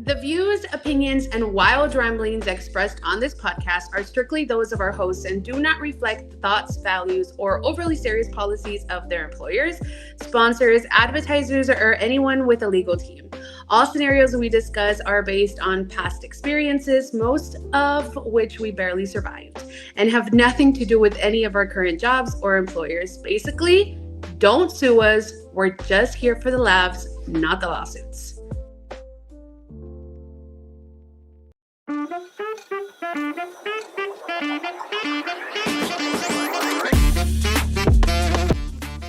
The views, opinions, and wild ramblings expressed on this podcast are strictly those of our hosts and do not reflect the thoughts, values, or overly serious policies of their employers, sponsors, advertisers, or anyone with a legal team. All scenarios we discuss are based on past experiences, most of which we barely survived, and have nothing to do with any of our current jobs or employers. Basically, don't sue us. We're just here for the laughs, not the lawsuits.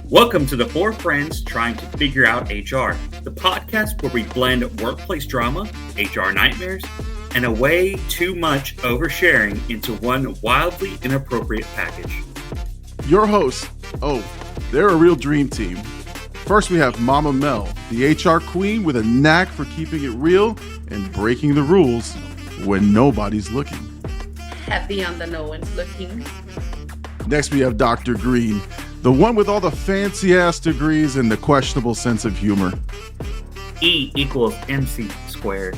Welcome to the Four Friends Trying to Figure Out HR, the podcast where we blend workplace drama, HR nightmares, and a way too much oversharing into one wildly inappropriate package. Your hosts, they're a real dream team. First, we have Mama Mel, the HR queen with a knack for keeping it real and breaking the rules when nobody's looking. Heavy on the no one's looking. Next, we have Dr. Green, the one with all the fancy-ass degrees and the questionable sense of humor. E equals MC squared.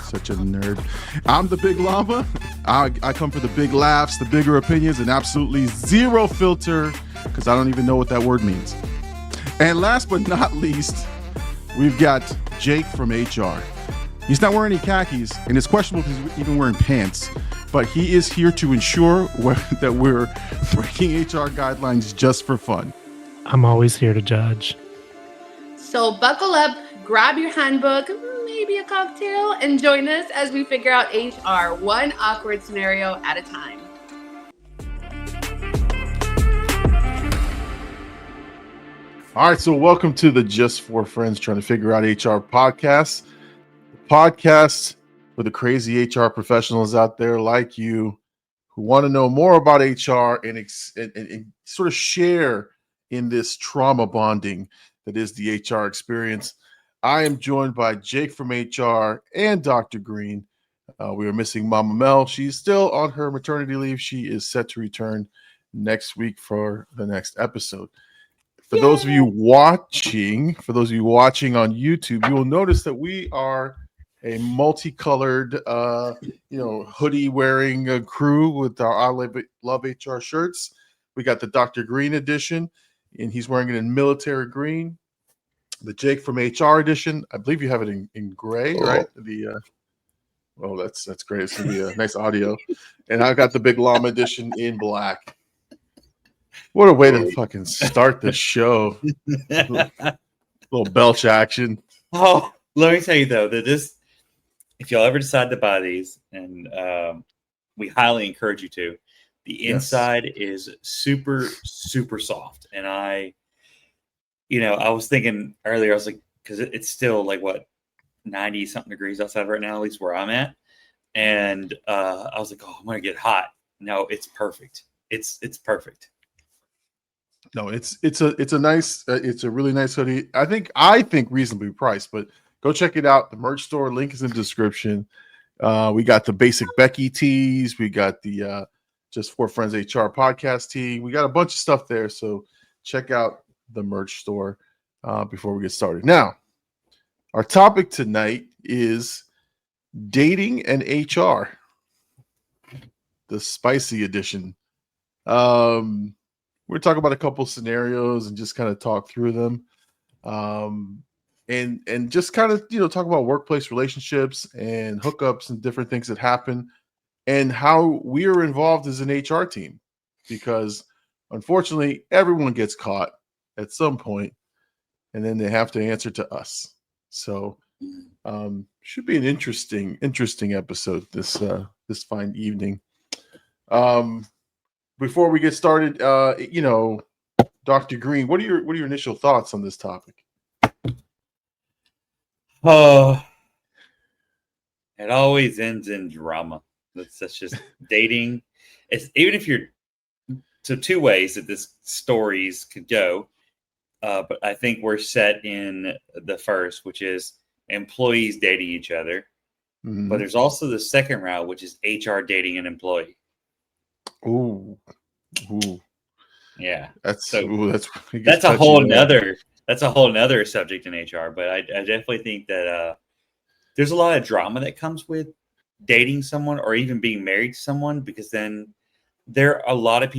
Such a nerd. I'm the big llama. I come for the big laughs, the bigger opinions, and absolutely zero filter, because I don't even know what that word means. And last but not least, we've got Jake from HR. He's not wearing any khakis, and it's questionable if he's even wearing pants, but he is here to ensure that we're breaking HR guidelines just for fun. I'm always here to judge. So buckle up, grab your handbook, maybe a cocktail, and join us as we figure out HR one awkward scenario at a time. All right, so welcome to the Just Four Friends Trying to Figure Out HR podcast. The podcast for the crazy HR professionals out there like you who want to know more about HR and sort of share in this trauma bonding that is the HR experience. I am joined by Jake from HR and Dr. Green. We are missing Mama Mel. She's still on her maternity leave. She is set to return next week for the next episode. For those of you watching on YouTube, you will notice that we are a multicolored, hoodie wearing crew with our I Love HR shirts. We got the Dr. Green edition, and he's wearing it in military green. The Jake from HR edition, I believe you have it in gray, right? That's great. It's gonna be a nice audio. And I got the Big Llama edition in black. What a way to fucking start the show. Little belch action. Oh, let me tell you though, that if y'all ever decide to buy these, and we highly encourage you to, the inside is super, super soft. And I was thinking earlier, I was like, because it's still like 90 something degrees outside right now, at least where I'm at. And I was like, I'm gonna get hot. No, it's perfect. It's perfect. No, it's a really nice hoodie. I think reasonably priced, but go check it out. The merch store link is in the description. We got the basic Becky tees. We got the Just Four Friends HR podcast tee. We got a bunch of stuff there. So check out the merch store before we get started. Now, our topic tonight is dating and HR, the spicy edition. We're talking about a couple scenarios and just kind of talk through them. And just kind of, talk about workplace relationships and hookups and different things that happen and how we are involved as an HR team, because unfortunately everyone gets caught at some point and then they have to answer to us. So should be an interesting episode this fine evening. Before we get started, Dr. Green, what are your initial thoughts on this topic? Oh, it always ends in drama. That's just dating. It's even if you're two ways that this stories could go. But I think we're set in the first, which is employees dating each other. Mm-hmm. But there's also the second route, which is HR dating an employee. Ooh. Yeah. That's a whole nother subject in HR. But I definitely think that there's a lot of drama that comes with dating someone or even being married to someone, because then there are a lot of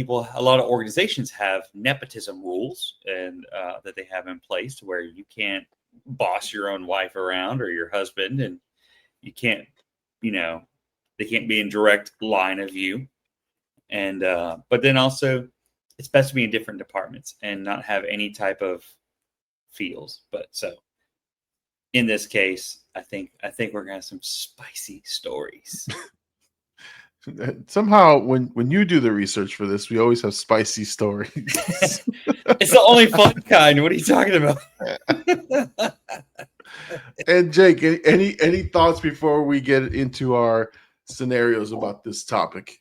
organizations have nepotism rules and that they have in place to where you can't boss your own wife around or your husband, and you can't, they can't be in direct line of you. And but then also it's best to be in different departments and not have any type of feels. But so in this case, I think we're gonna have some spicy stories. Somehow, when you do the research for this, we always have spicy stories. It's the only fun kind. What are you talking about? And Jake, any thoughts before we get into our scenarios about this topic?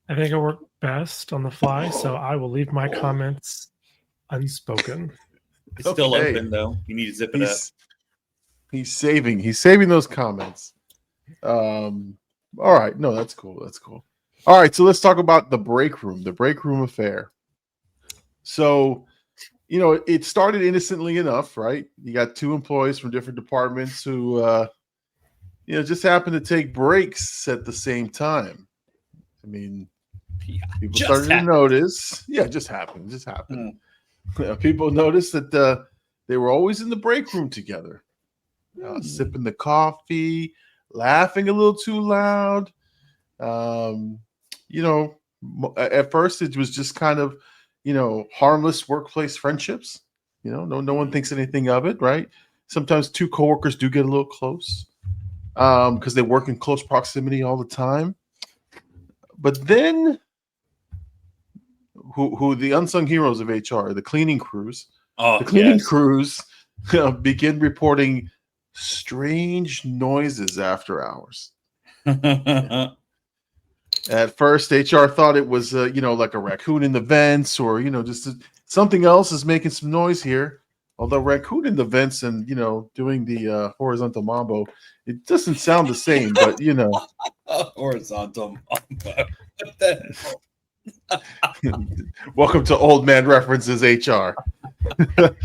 I think it worked best on the fly, so I will leave my comments unspoken. It's still open though. You need to zip it up. He's saving those comments. All right, no, that's cool. All right, so let's talk about the break room affair. So, it started innocently enough, right? You got two employees from different departments who just happened to take breaks at the same time. I mean, people started to notice. Yeah, it just happened. People noticed that they were always in the break room together, sipping the coffee, laughing a little too loud. At first it was just kind of, harmless workplace friendships. No one thinks anything of it, right? Sometimes two coworkers do get a little close because they work in close proximity all the time. But then, who the unsung heroes of HR, the cleaning crews. The cleaning crews begin reporting strange noises after hours. At first, HR thought it was, like a raccoon in the vents, or just something else is making some noise here. Although raccoon in the vents and doing the horizontal mambo, it doesn't sound the same. But horizontal mambo. What the hell? Welcome to Old Man References HR. What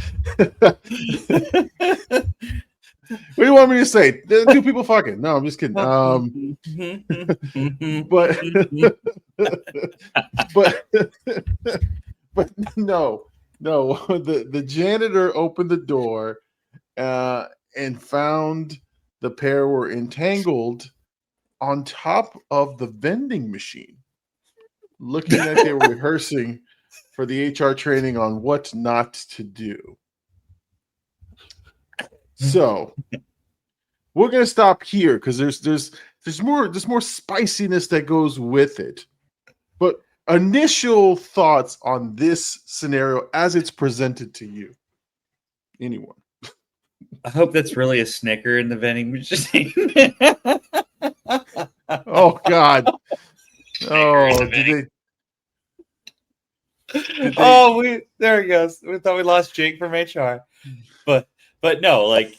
do you want me to say? Two people fucking? No, I'm just kidding. But no. The janitor opened the door and found the pair were entangled on top of the vending machine, looking like they were rehearsing for the HR training on what not to do. So we're gonna stop here because there's more spiciness that goes with it. But initial thoughts on this scenario as it's presented to you. Anyone? I hope that's really a Snicker in the vending machine. Oh God. Oh, did they... Oh, there he goes. We thought we lost Jake from HR, but no, like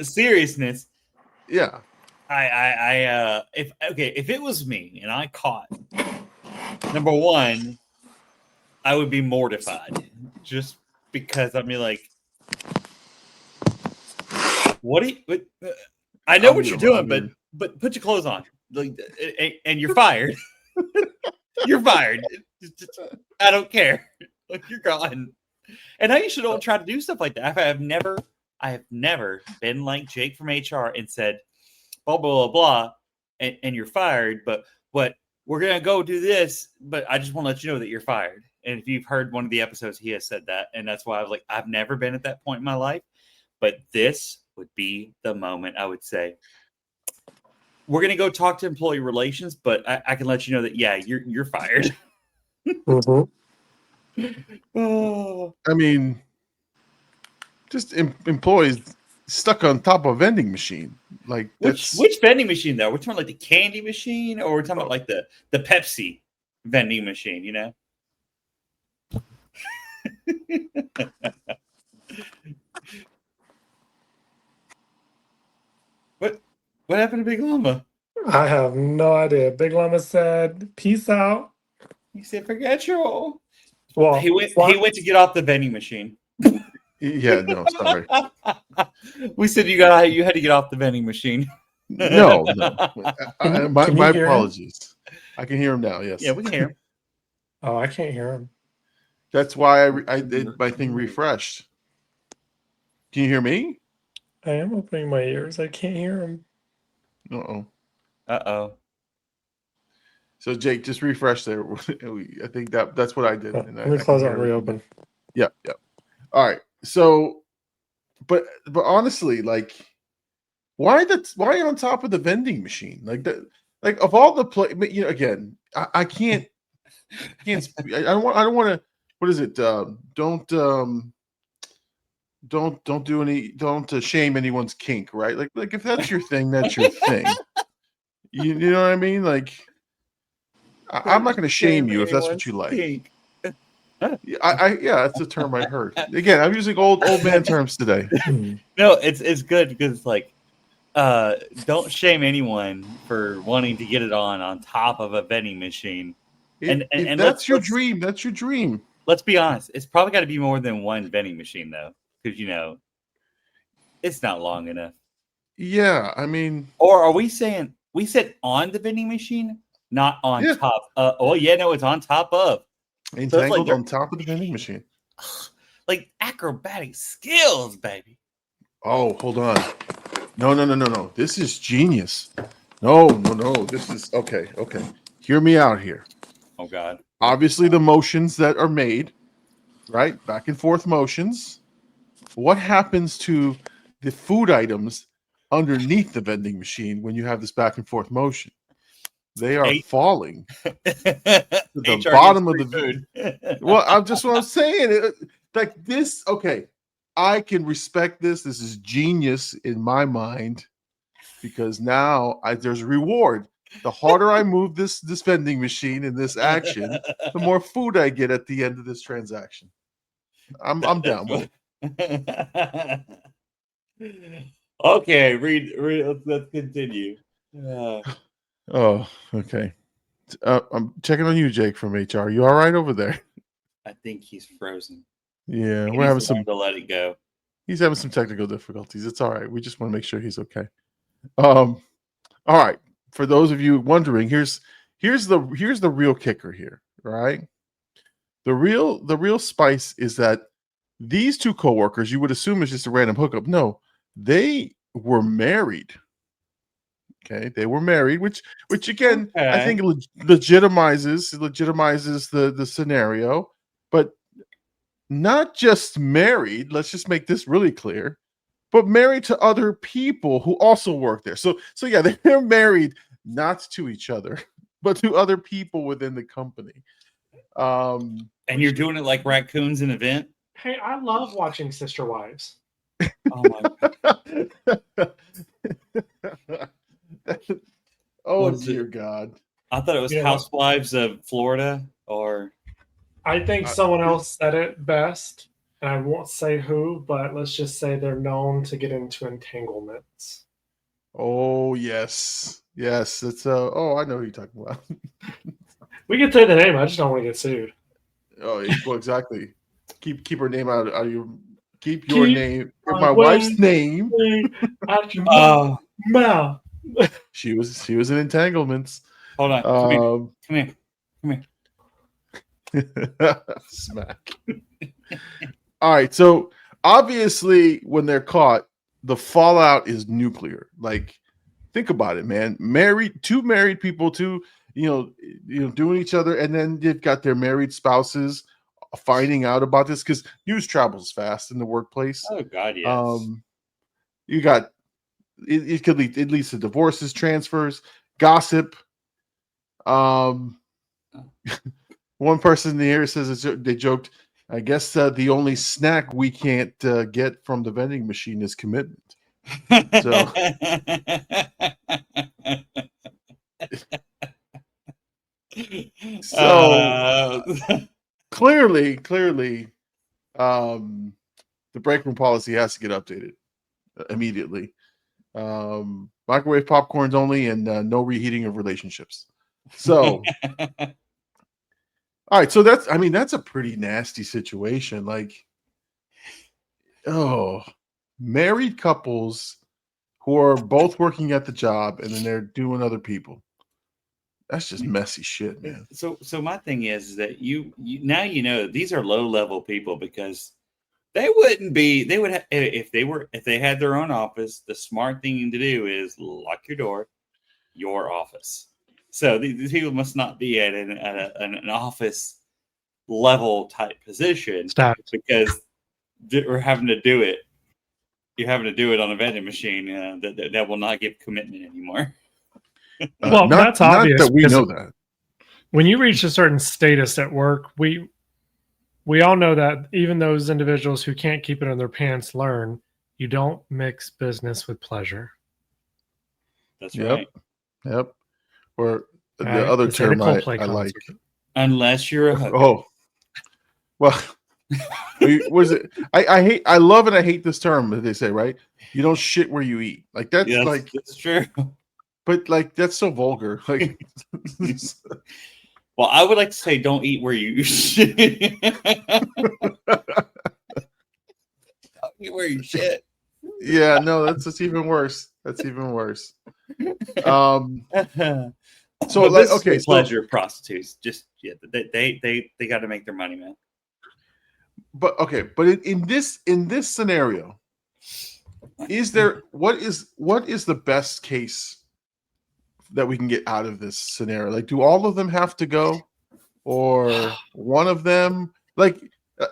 seriousness. Yeah. If it was me and I caught, number one, I would be mortified just because I mean, like, I know what you're doing, but put your clothes on, like, and you're fired. You're fired. I don't care. Like, you're gone. And I usually don't try to do stuff like that. I have never been like Jake from HR and said, blah, blah, blah, blah, and you're fired, but we're going to go do this, but I just want to let you know that you're fired. And if you've heard one of the episodes, he has said that. And that's why I was like, I've never been at that point in my life, but this would be the moment I would say, we're going to go talk to employee relations, but I can let you know that, yeah, you're fired. Mm-hmm. Oh. I mean, just employees stuck on top of a vending machine. Like, which vending machine though? We're talking like the candy machine, or we're talking about like the Pepsi vending machine, you know? What happened to Big Llama? I have no idea. Big Llama said, "Peace out." He said, "Forget you." Well, he went to get off the vending machine. Yeah, no, sorry. We said you had to get off the vending machine. No. My Can you hear him? apologies. I can hear him now. Yes. Yeah, we can hear him. Oh, I can't hear him. That's why I did my thing refreshed. Can you hear me? I am opening my ears. I can't hear him. Uh-oh. Uh-oh. So Jake, just refresh there. I think that's what I did. Oh, And let me I close can out and hear reopen. Yeah. All right. So, but honestly, like, why on top of the vending machine? Like that, like of all the again, I can't I don't want to. What is it? Don't shame anyone's kink, right? Like if that's your thing, that's your thing. You know what I mean? Like I'm not going to shame you if that's what you like. Kink. Yeah, that's a term I heard. Again, I'm using old man terms today. No, it's good because it's like don't shame anyone for wanting to get it on top of a vending machine. If that's your dream, that's your dream. Let's be honest. It's probably got to be more than one vending machine though, because it's not long enough. Yeah, I mean, or are we saying we said on the vending machine, not on top? It's on top of. Entangled on top of the vending machine. Like acrobatic skills, baby. Oh, hold on. No. This is genius. No. This is okay. Hear me out here. Oh, God. Obviously, the motions that are made, right? Back and forth motions. What happens to the food items underneath the vending machine when you have this back and forth motion? They are falling to the bottom of the food. Well, what I'm saying. Like this, okay. I can respect this. This is genius in my mind because now there's a reward. The harder I move this vending machine in this action, the more food I get at the end of this transaction. I'm down with it. Okay, read. Let's continue. Oh, okay. I'm checking on you, Jake from HR. You all right over there? I think he's frozen. Yeah, we're having some to let it go. He's having some technical difficulties. It's all right. We just want to make sure he's okay. All right. For those of you wondering, here's the real kicker here, right? The real spice is that these two coworkers, you would assume is just a random hookup. No, they were married. Okay, they were married, which again I think legitimizes the scenario, but not just married. Let's just make this really clear. But married to other people who also work there. So yeah, they're married not to each other, but to other people within the company. And you're doing it like raccoons in an event? Hey, I love watching Sister Wives. Oh my God. Oh dear God. I thought it was Housewives of Florida, or I think someone else said it best. And I won't say who, but let's just say they're known to get into entanglements. Oh yes. It's I know who you're talking about. We can say the name. I just don't want to get sued. Oh, well, exactly. Keep her name out of your. Keep your name. My wife's name. Out your mouth. She was in entanglements. Hold on. Come here. Smack. All right, so obviously when they're caught, the fallout is nuclear. Like, think about it, man. Two married people, doing each other, and then they've got their married spouses finding out about this because news travels fast in the workplace. Oh God, yes. You got it could lead. It leads to divorces, transfers, gossip. One person here says they joked. I guess the only snack we can't get from the vending machine is commitment. So clearly, the break room policy has to get updated immediately. Microwave popcorns only, and no reheating of relationships. So. All right, so that's a pretty nasty situation. Like, married couples who are both working at the job and then they're doing other people. That's just messy shit, man. So my thing is that you now these are low level people because they would have if they had their own office. The smart thing to do is lock your office. So these people must not be at an office level type position. Stop. Because we're having to do it. You're having to do it on a vending machine that will not give commitment anymore. Well, that's obvious. Not that we know that. When you reach a certain status at work, we all know that even those individuals who can't keep it in their pants learn you don't mix business with pleasure. That's right. Yep. Or the other term I like. Unless you're a hooker. Oh. Well, was it? I love and I hate this term that they say, right? You don't shit where you eat. Like that's that's true. But like that's so vulgar. Like well, I would like to say don't eat where you shit. Don't eat where you shit. Yeah, no, that's even worse. That's even worse. So like okay, pleasure prostitutes. Just they got to make their money, man. But okay, but in this scenario, is there what is the best case that we can get out of this scenario? Like, do all of them have to go, or one of them? Like,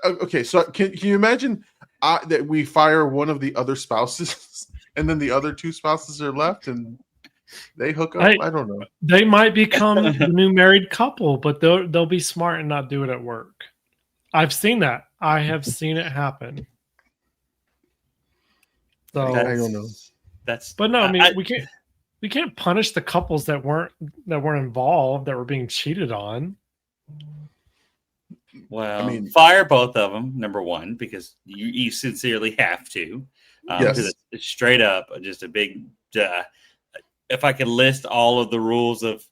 okay, so can you imagine that we fire one of the other spouses, and then the other two spouses are left, and they hook up? I don't know. They might become the new married couple, but they'll be smart and not do it at work. I've seen that. I have seen it happen. So I don't know. But no, I mean we can't punish the couples that weren't involved, that were being cheated on. Well, I mean, fire both of them, number one, because you sincerely have to. Yes. It's straight up just a big. If I could list all of the rules of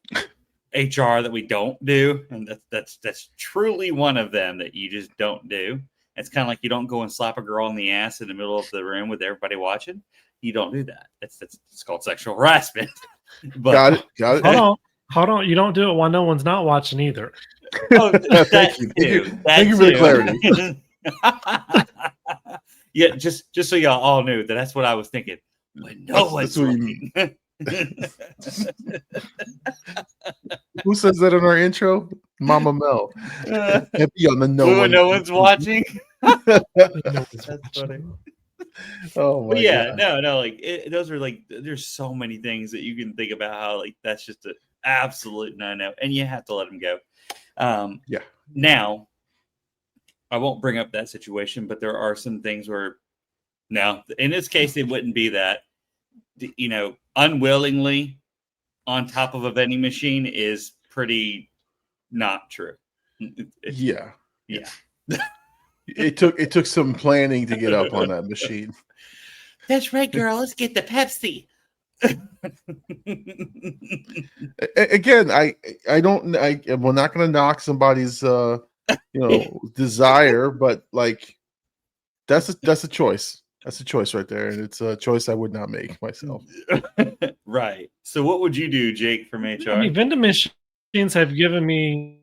HR that we don't do, and that's truly one of them that you just don't do. It's kind of like you don't go and slap a girl in the ass in the middle of the room with everybody watching. You don't do that. It's called sexual harassment. But, got it. Hold on. You don't do it while no one's not watching either. Oh, thank you for the clarity. Yeah, just so y'all all knew that's what I was thinking. When no one's looking. Who says that in our intro? Mama Mel. Happy on the no one's watching. That's funny. Oh my God. No, like those are like there's so many things that you can think about how like that's just an absolute no, and you have to let them go. Yeah. Now, I won't bring up that situation, but there are some things where now in this case it wouldn't be that. Unwillingly on top of a vending machine is pretty not true. Yeah. It took some planning to get up on that machine. That's right, girl. Let's get the Pepsi. Again, we're not going to knock somebody's desire, but like that's a choice. That's a choice right there, and it's a choice I would not make myself. Right. So what would you do, Jake, from HR? I mean, vending machines have given me...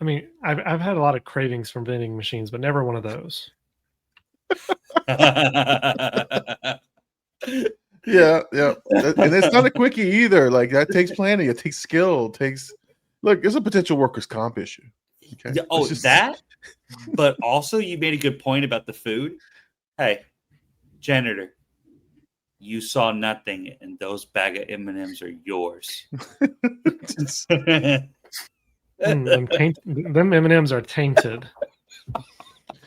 I mean, I've had a lot of cravings from vending machines, but never one of those. Yeah. And it's not a quickie either. Like, that takes planning. It takes skill. Look, there's a potential workers' comp issue. Okay. That, but also you made a good point about the food. Hey, janitor, you saw nothing, and those bag of M&Ms are yours. Them M&Ms are tainted.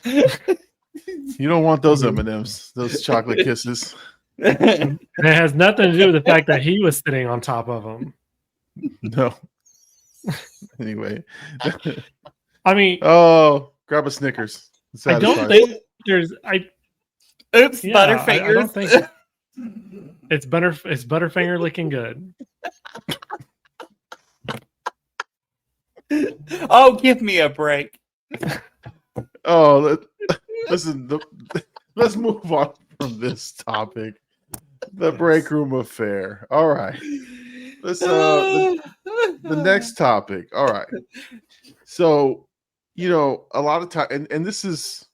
You don't want those M&Ms, those chocolate kisses. And it has nothing to do with the fact that he was sitting on top of them. No. Anyway. I mean, grab a Snickers. I don't think there's. Butterfingers. I don't think it's Butterfinger looking good. Oh, give me a break. Oh, listen. Let's move on from this topic. The break room affair. All right. Let's the next topic. All right. So, a lot of time, and this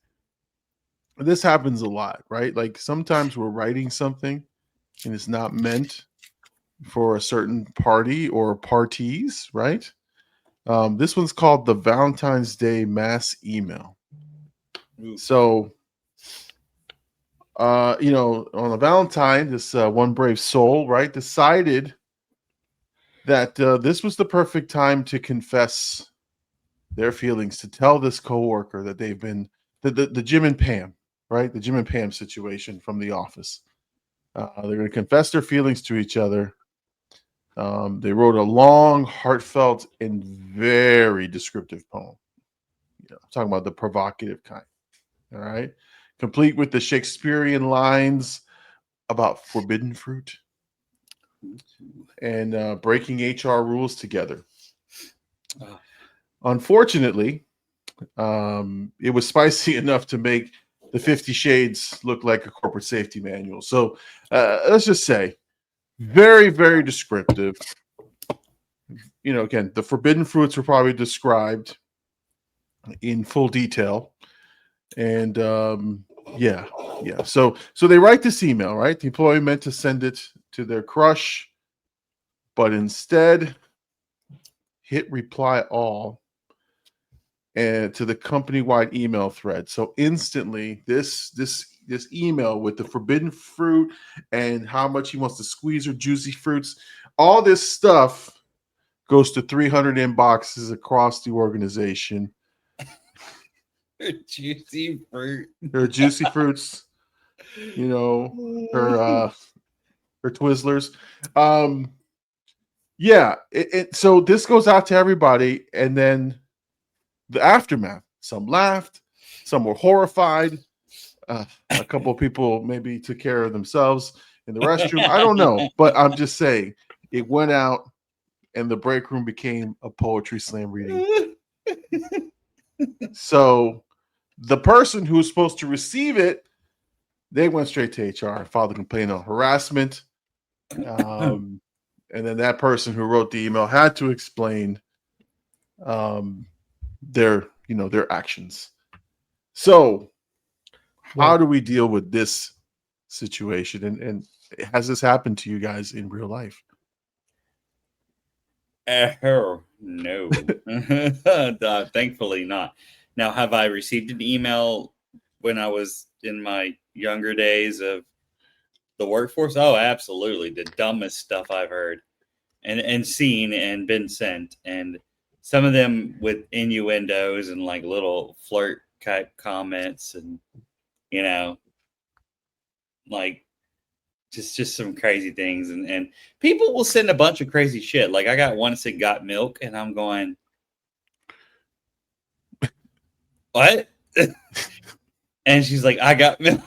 happens a lot, right? Like sometimes we're writing something and it's not meant for a certain party or parties, right? This one's called the Valentine's Day mass email. So, on a Valentine, this one brave soul, right, decided that this was the perfect time to confess their feelings, to tell this coworker that they've been the Jim and Pam, right, the Jim and Pam situation from The Office. They're going to confess their feelings to each other. They wrote a long, heartfelt, and very descriptive poem. I'm talking about the provocative kind. All right. Complete with the Shakespearean lines about forbidden fruit and breaking HR rules together. Unfortunately, it was spicy enough to make the 50 Shades look like a corporate safety manual. So let's just say, very, very descriptive. Again, the forbidden fruits were probably described in full detail. And yeah. So they write this email, right? The employee meant to send it to their crush, but instead hit reply all and to the company-wide email thread. So instantly, this email with the forbidden fruit and how much he wants to squeeze her juicy fruits, all this stuff goes to 300 inboxes across the organization. Her juicy fruit. Her juicy fruits, her Twizzlers. So this goes out to everybody, and then the aftermath. Some laughed, some were horrified. A couple of people maybe took care of themselves in the restroom. I don't know, but I'm just saying it went out, and the break room became a poetry slam reading. So the person who was supposed to receive it, they went straight to HR, filed a complaint on harassment. And then that person who wrote the email had to explain their actions. So how do we deal with this situation? And has this happened to you guys in real life? No. Thankfully not. Now, have I received an email when I was in my younger days of the workforce? Oh, absolutely. The dumbest stuff I've heard and seen and been sent. And some of them with innuendos and like little flirt type comments and, like just some crazy things. And people will send a bunch of crazy shit. Like I got one that said got milk and I'm going, what? And she's like, I got milk.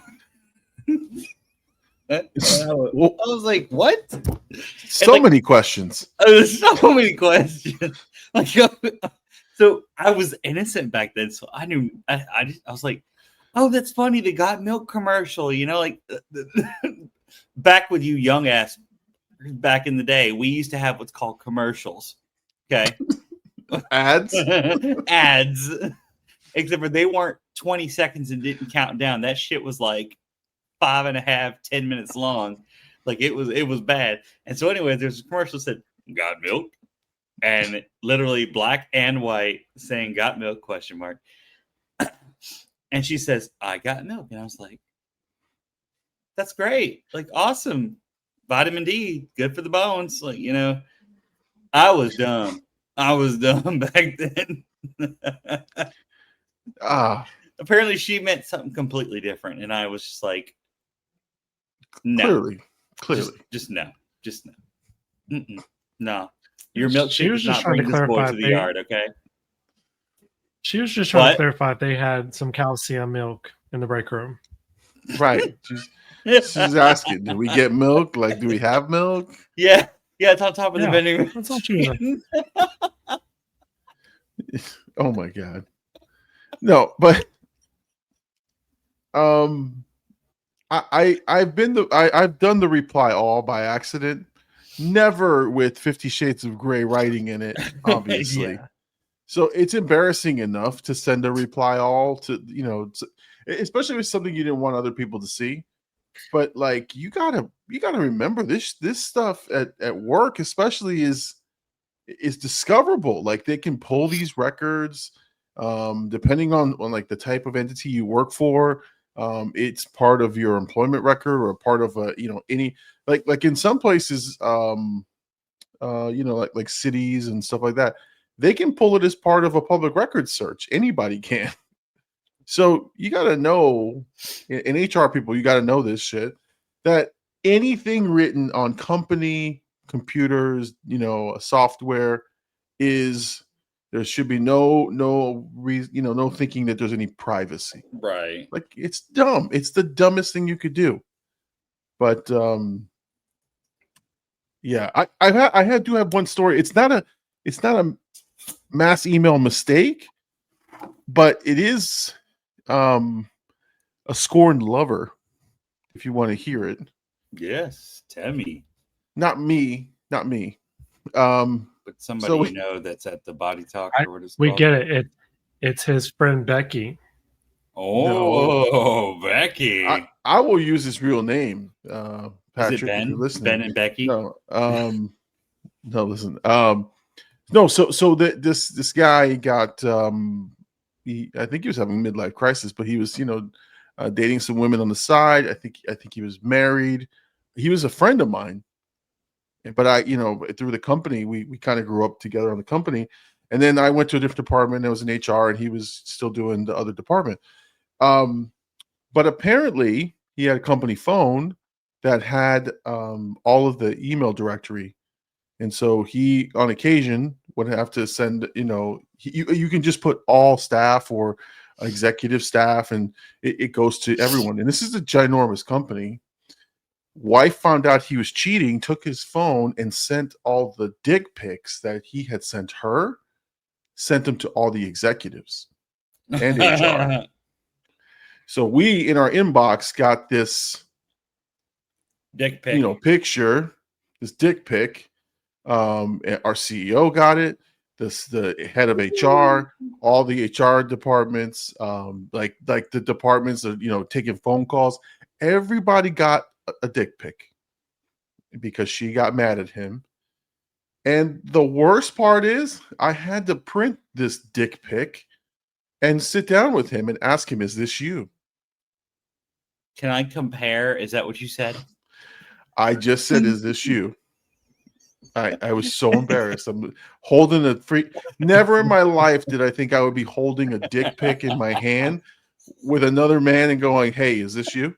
I was like, what? So many questions. So many questions. Like, so I was innocent back then. So I knew, I was like, oh, that's funny. The got milk commercial, like back with you young ass back in the day, we used to have what's called commercials. Okay. Ads. Except for they weren't 20 seconds and didn't count down. That shit was like 5.5, 10 minutes long. Like it was bad. And so anyway, there's a commercial that said, got milk? And literally black and white saying got milk ? And she says, I got milk. And I was like, that's great. Like, awesome. Vitamin D, good for the bones. Like, I was dumb. Back then. Apparently she meant something completely different. And I was just like, no. Clearly. Just no. No. Your milkshake was does just not trying bring to this boy clarify to the yard, okay? She was just trying to clarify if they had some calcium milk in the break room. Right. She's asking, do we get milk? Like, do we have milk? Yeah, it's on top of the vending machine. Oh my God. No, but I've done the reply all by accident, never with 50 Shades of Grey writing in it, obviously. Yeah. So it's embarrassing enough to send a reply all to, especially with something you didn't want other people to see. But like you gotta remember this stuff at work, especially is discoverable. Like they can pull these records, depending on like the type of entity you work for. It's part of your employment record or part of a any like in some places, like cities and stuff like that, they can pull it as part of a public record search. Anybody can. So you got to know, in HR people, you got to know this shit, that anything written on company computers, software, is there should be no thinking that there's any privacy. Right. Like it's dumb. It's the dumbest thing you could do. But yeah, I do have one story. It's not a mass email mistake, but it is a scorned lover, if you want to hear it. Yes, tell me. Not me. But somebody so that's at the Body Talk or what it's We called. get it. It's his friend Becky. Oh, no. Becky. I will use his real name, Is Patrick, it Ben? if you're listening. Ben and Becky? No, no, listen. No, so this guy got I think he was having a midlife crisis, but he was, dating some women on the side. I think he was married. He was a friend of mine. But through the company, we kind of grew up together on the company. And then I went to a different department. I was in HR and he was still doing the other department. But apparently he had a company phone that had all of the email directory. And so he, on occasion, would have to send, you can just put all staff or executive staff, and it goes to everyone. And this is a ginormous company. Wife found out he was cheating, took his phone and sent all the dick pics that he had sent her, sent them to all the executives and HR. So we, in our inbox, got this dick pic. Picture, this dick pic. Our CEO got it. The head of HR, all the HR departments, like the departments are taking phone calls. Everybody got a dick pic because she got mad at him. And the worst part is, I had to print this dick pic and sit down with him and ask him, "Is this you?" Can I compare? Is that what you said? I just said, "Is this you?" I was so embarrassed. I'm holding a free. Never in my life did I think I would be holding a dick pic in my hand with another man and going, "Hey, is this you?"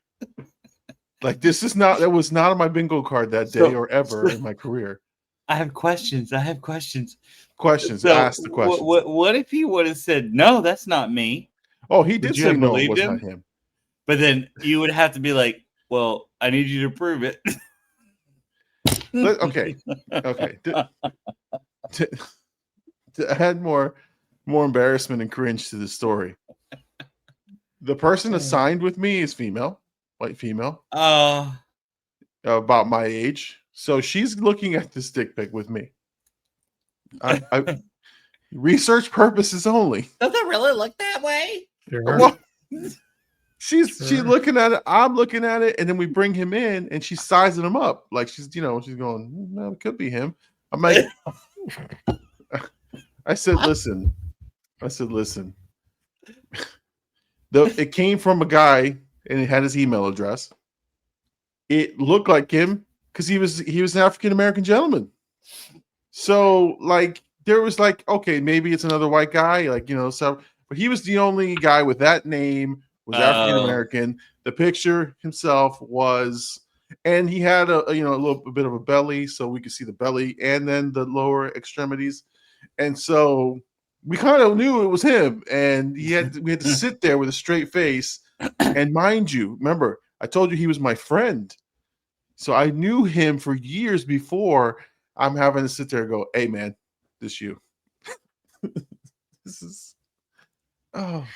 Like that was not on my bingo card that day or ever in my career. I have questions. Questions. So Ask the questions. What if he would have said, "No, that's not me"? Oh, he did say no, it was him? not him. But then you would have to be like, "Well, I need you to prove it." Okay. To add more embarrassment and cringe to the story, the person assigned with me is female, white female, about my age. So she's looking at this dick pic with me. I research purposes only. Does it really look that way? Sure. Well, she's looking at it. I'm looking at it, and then we bring him in, and she's sizing him up. Like she's going, "No, it could be him." I'm like, I said, listen. It came from a guy, and it had his email address. It looked like him because he was an African American gentleman. So like there was like, okay, maybe it's another white guy, so, but he was the only guy with that name, was African American. The picture himself was, and he had a little bit of a belly, so we could see the belly and then the lower extremities. And so we kind of knew it was him, and we had to sit there with a straight face. And mind you, remember, I told you he was my friend. So I knew him for years before I'm having to sit there and go, "Hey man, this you." This is oh.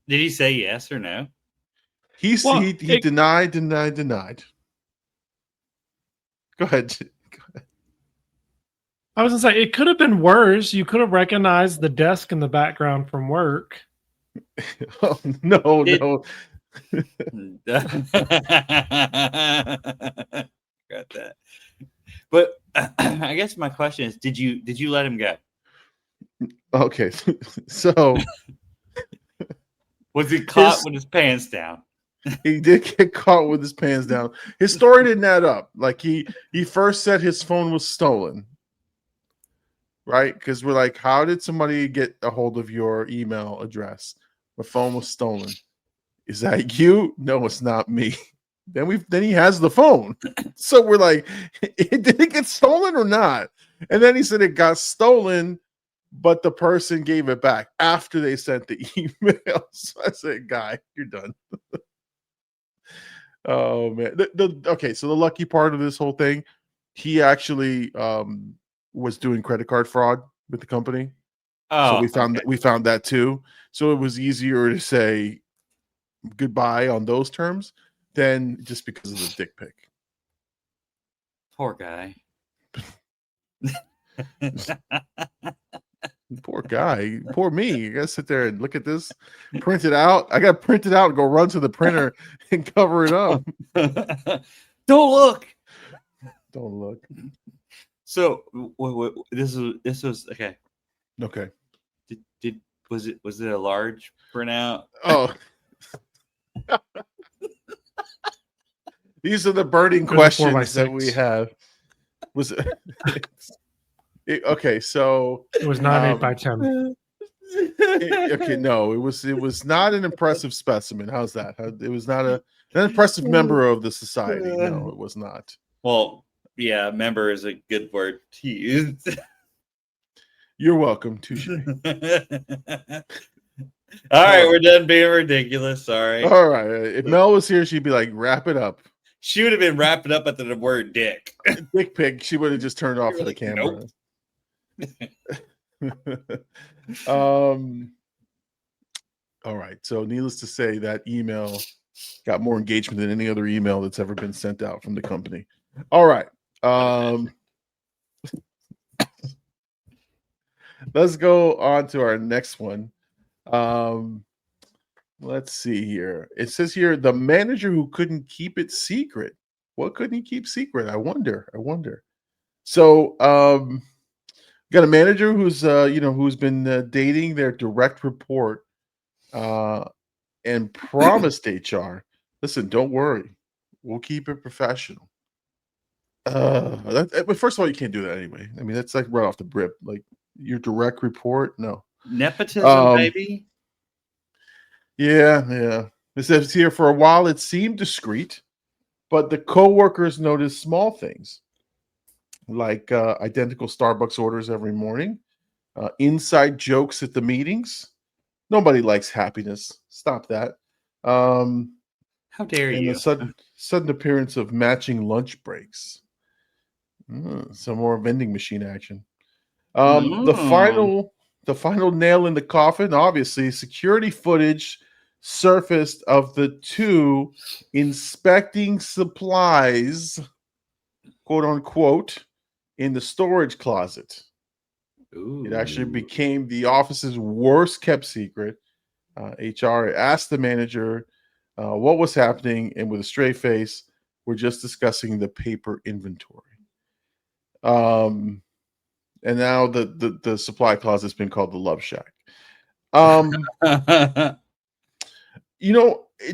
Did he say yes or no? He Well, he denied. Go ahead. I was gonna say it could have been worse. You could have recognized the desk in the background from work. Oh, no. Got that. But I guess my question is, did you let him go? Okay, so Was he caught with his pants down? he did get caught with his pants down. His story didn't add up. Like he first said his phone was stolen, right? Because we're like, how did somebody get a hold of your email address? My phone was stolen. Is that you? No, it's not me. Then he has the phone. So we're like, did it get stolen or not? And then he said it got stolen, but the person gave it back after they sent the email. So I said, guy, you're done. Oh man. Okay, so the lucky part of this whole thing, he actually was doing credit card fraud with the company. So we found that too. So it was easier to say goodbye on those terms than just because of the dick pic. Poor guy. Poor guy. Poor me. You gotta sit there and look at this, print it out. I gotta print it out and go run to the printer and cover it up. Don't look. Don't look. So this was okay. Okay. Was it a large printout? Oh. These are the burning questions that we have. Was it okay? So It was not 8x10. Okay, no, it was not an impressive specimen. How's that? It was not an impressive member of the society. No, it was not. Well, yeah, member is a good word to use. You're welcome. Touche. All right, we're done being ridiculous. Sorry. All right. If Mel was here, she'd be like, wrap it up. She would have been wrapping up at the word dick. Dick pic. She would have just turned off the camera. Nope. All right. So needless to say, that email got more engagement than any other email that's ever been sent out from the company. All right. Let's go on to our next one. Let's see here. It says here, the manager who couldn't keep it secret. What couldn't he keep secret? I wonder. So, got a manager who's who's been dating their direct report and promised HR, listen, don't worry, we'll keep it professional. But first of all, you can't do that anyway. I mean, that's like right off the rip. Like your direct report, no. Nepotism, baby. Yeah. It says here, for a while it seemed discreet, but the co-workers noticed small things like identical Starbucks orders every morning, inside jokes at the meetings. Nobody likes happiness. Stop that. How dare you? And the sudden appearance of matching lunch breaks. Some more vending machine action. The final nail in the coffin, obviously, security footage surfaced of the two inspecting supplies, quote unquote, in the storage closet. Ooh. It actually became the office's worst kept secret. HR asked the manager what was happening, and with a straight face, we're just discussing the paper inventory. And now the supply closet has been called the Love Shack.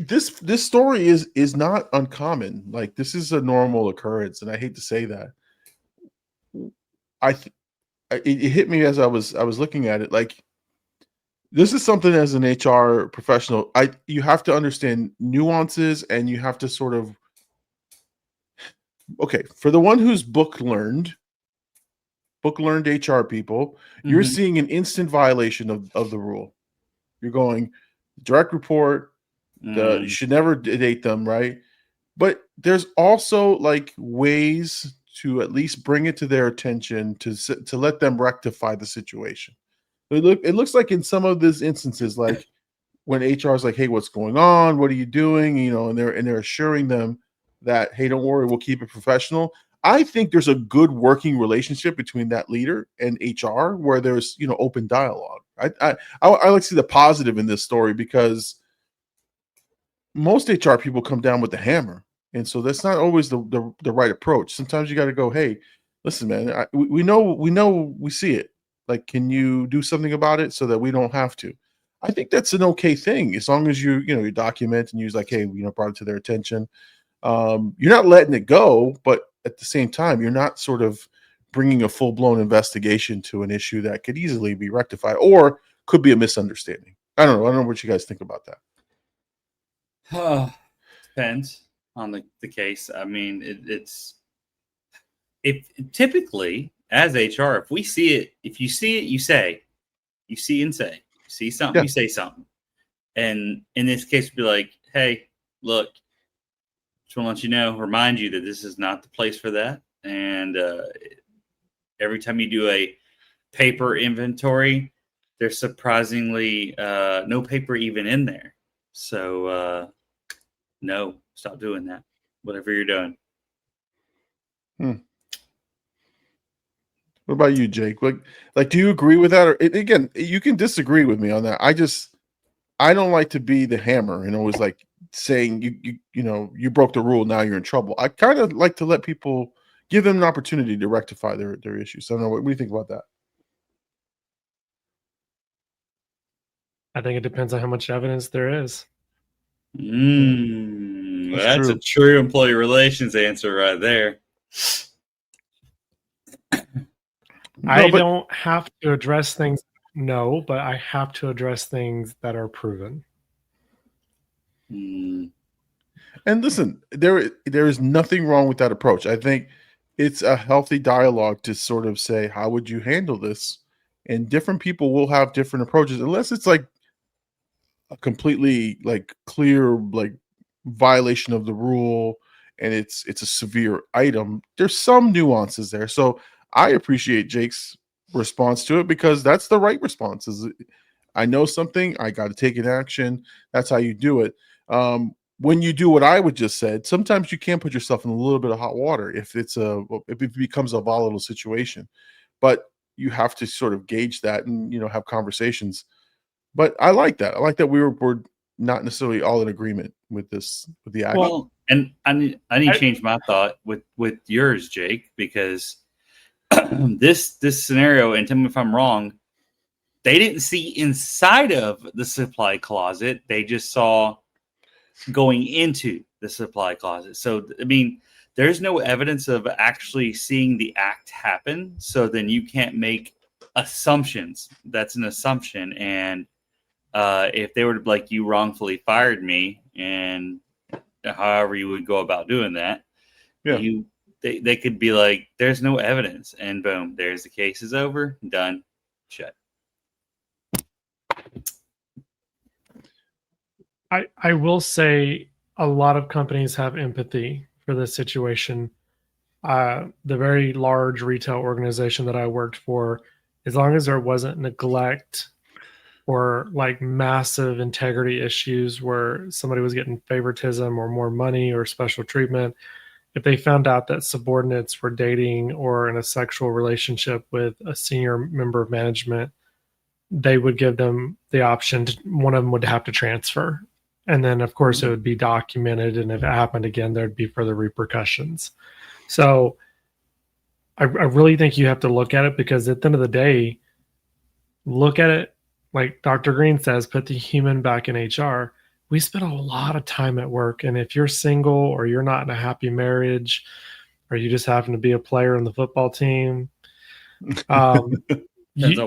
This story is not uncommon. Like, this is a normal occurrence, and I hate to say that. It hit me as I was looking at it. Like, this is something as an HR professional, you have to understand nuances, and you have to sort of, okay, for the one who's book learned HR people, you're seeing an instant violation of the rule. You're going direct report. You should never date them, right? But there's also like ways to at least bring it to their attention to let them rectify the situation. It looks like in some of these instances, like when HR is like, "Hey, what's going on? What are you doing?" And they're assuring them that, "Hey, don't worry, we'll keep it professional." I think there's a good working relationship between that leader and HR where there's open dialogue. I like to see the positive in this story because most HR people come down with the hammer, and so that's not always the right approach. Sometimes you got to go, "Hey, listen, man, we know we see it. Like, can you do something about it so that we don't have to?" I think that's an okay thing as long as you document and use like, "Hey, brought it to their attention." You're not letting it go, but at the same time, you're not sort of bringing a full blown investigation to an issue that could easily be rectified or could be a misunderstanding. I don't know. I don't know what you guys think about that. Depends on the case. I mean, it's if typically as HR, if you see it, you say, you see and say, you see something, Yeah. you say something. And in this case, be like, "Hey, look, just want to let you know, remind you that this is not the place for that." And every time you do a paper inventory, there's surprisingly no paper even in there. So no, stop doing that. Whatever you're doing. What about you, Jake? Like, do you agree with that? Or again, you can disagree with me on that. I don't like to be the hammer and always like saying you broke the rule, now you're in trouble. I kind of like to let people give them an opportunity to rectify their issues. So I don't know, what do you think about that? I think it depends on how much evidence there is. That's true. a true employee relations answer right there. I don't have to address things. No, but I have to address things that are proven. And listen, there is nothing wrong with that approach. I think it's a healthy dialogue to sort of say, how would you handle this? And different people will have different approaches, unless it's like a completely like clear like violation of the rule and it's a severe item. There's some nuances there. So I appreciate Jake's response to it because that's the right response. Is I know something, I got to take an action. That's how you do it. When you do what I would just said, sometimes you can put yourself in a little bit of hot water if it becomes a volatile situation. But you have to sort of gauge that and have conversations. But I like that. I like that we're not necessarily all in agreement with the action. Well, and I need to change my thought with yours, Jake, because this scenario, and tell me if I'm wrong, they didn't see inside of the supply closet. They just saw going into the supply closet. So, I mean, there's no evidence of actually seeing the act happen. So then you can't make assumptions. That's an assumption. And if they were to be like, "You wrongfully fired me," and however you would go about doing that, Yeah. they could be like, "There's no evidence," and boom, there's the case is over, done, shut. I will say a lot of companies have empathy for this situation. The very large retail organization that I worked for, as long as there wasn't neglect or like massive integrity issues where somebody was getting favoritism or more money or special treatment, if they found out that subordinates were dating or in a sexual relationship with a senior member of management, they would give them the option one of them would have to transfer. And then, of course, it would be documented. And if it happened again, there'd be further repercussions. So I really think you have to look at it because at the end of the day, look at it like Dr. Green says, put the human back in HR. We spend a lot of time at work. And if you're single or you're not in a happy marriage or you just happen to be a player on the football team, you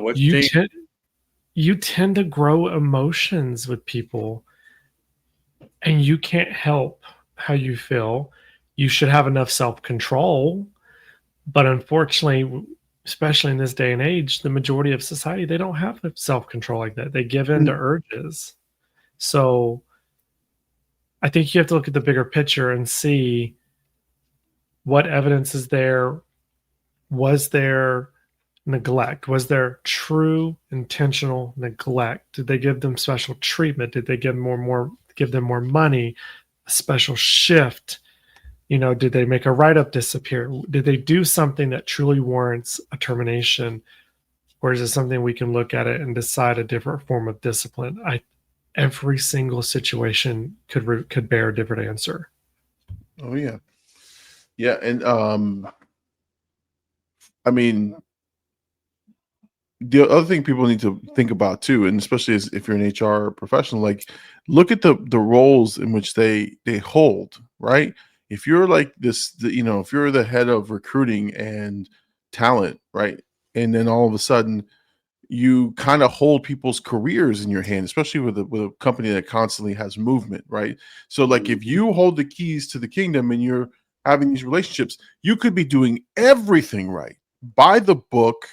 tend to grow emotions with people and you can't help how you feel. You should have enough self-control. But unfortunately, especially in this day and age, the majority of society, they don't have self-control like that. They give in to urges. So I think you have to look at the bigger picture and see what evidence is there. Was there neglect? Was there true intentional neglect? Did they give them special treatment? Did they give them more money, a special shift? Did they make a write-up disappear? Did they do something that truly warrants a termination? Or is it something we can look at it and decide a different form of discipline? Every single situation could bear a different answer. Oh yeah. Yeah. And I mean, the other thing people need to think about too, and especially if you're an HR professional, like look at the roles in which they hold, right? If you're like this, if you're the head of recruiting and talent, right? And then all of a sudden you kind of hold people's careers in your hand, especially with a company that constantly has movement, right? So like if you hold the keys to the kingdom and you're having these relationships, you could be doing everything right by the book.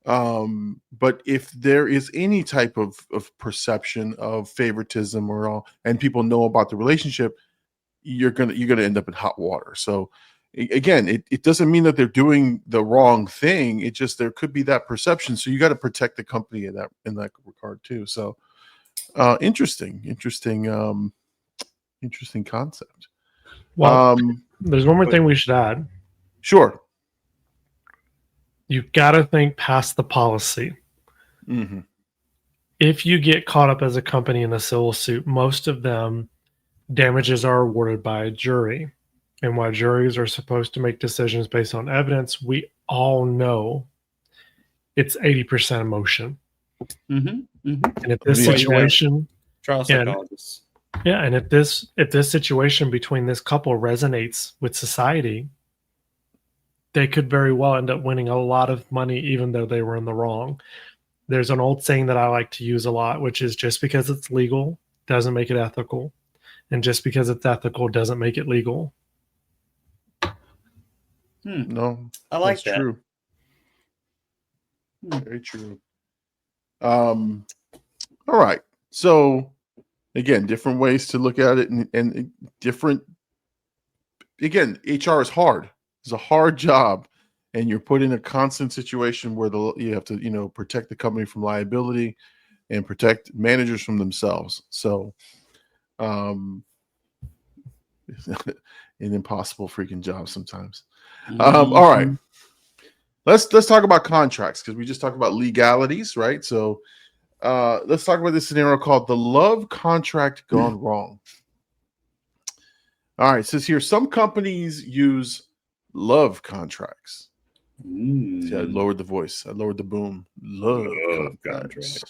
But if there is any type of perception of favoritism and people know about the relationship, you're gonna end up in hot water. So again, it doesn't mean that they're doing the wrong thing. It just there could be that perception. So you got to protect the company in that regard too. So interesting concept. Well, there's one more thing we should add. Sure. You've got to think past the policy. Mm-hmm. If you get caught up as a company in a civil suit, most of them damages are awarded by a jury. And while juries are supposed to make decisions based on evidence, we all know it's 80% emotion. Mm-hmm. Mm-hmm. And if this situation, trial psychologists, and if this situation between this couple resonates with society, they could very well end up winning a lot of money, even though they were in the wrong. There's an old saying that I like to use a lot, which is just because it's legal doesn't make it ethical. And just because it's ethical doesn't make it legal. No, I like that. True. Very true. All right. So again, different ways to look at it and different. Again, HR is hard. It's a hard job, and you're put in a constant situation where you have to, protect the company from liability and protect managers from themselves. So, an impossible freaking job sometimes. Mm-hmm. All right, let's talk about contracts because we just talked about legalities, right? So, let's talk about this scenario called the love contract gone wrong. All right, it says here some companies use love contracts. See, I lowered the voice. I lowered the boom. Love contracts.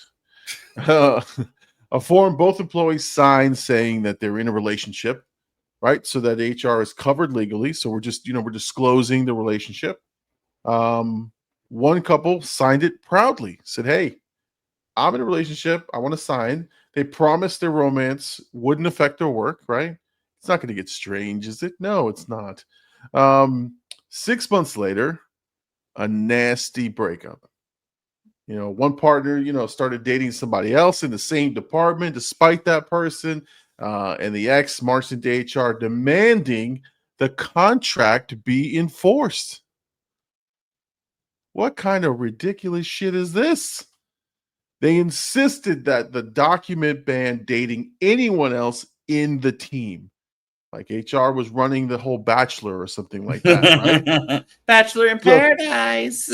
A form both employees sign saying that they're in a relationship, right? So that HR is covered legally. So we're just, we're disclosing the relationship. One couple signed it proudly, said, "Hey, I'm in a relationship. I want to sign." They promised their romance wouldn't affect their work, right? It's not going to get strange, is it? No, it's not. 6 months later, a nasty breakup. One partner, started dating somebody else in the same department despite that person. And the ex marched into HR demanding the contract be enforced. What kind of ridiculous shit is this? They insisted that the document banned dating anyone else in the team. Like HR was running the whole Bachelor or something like that, right? Bachelor in Paradise.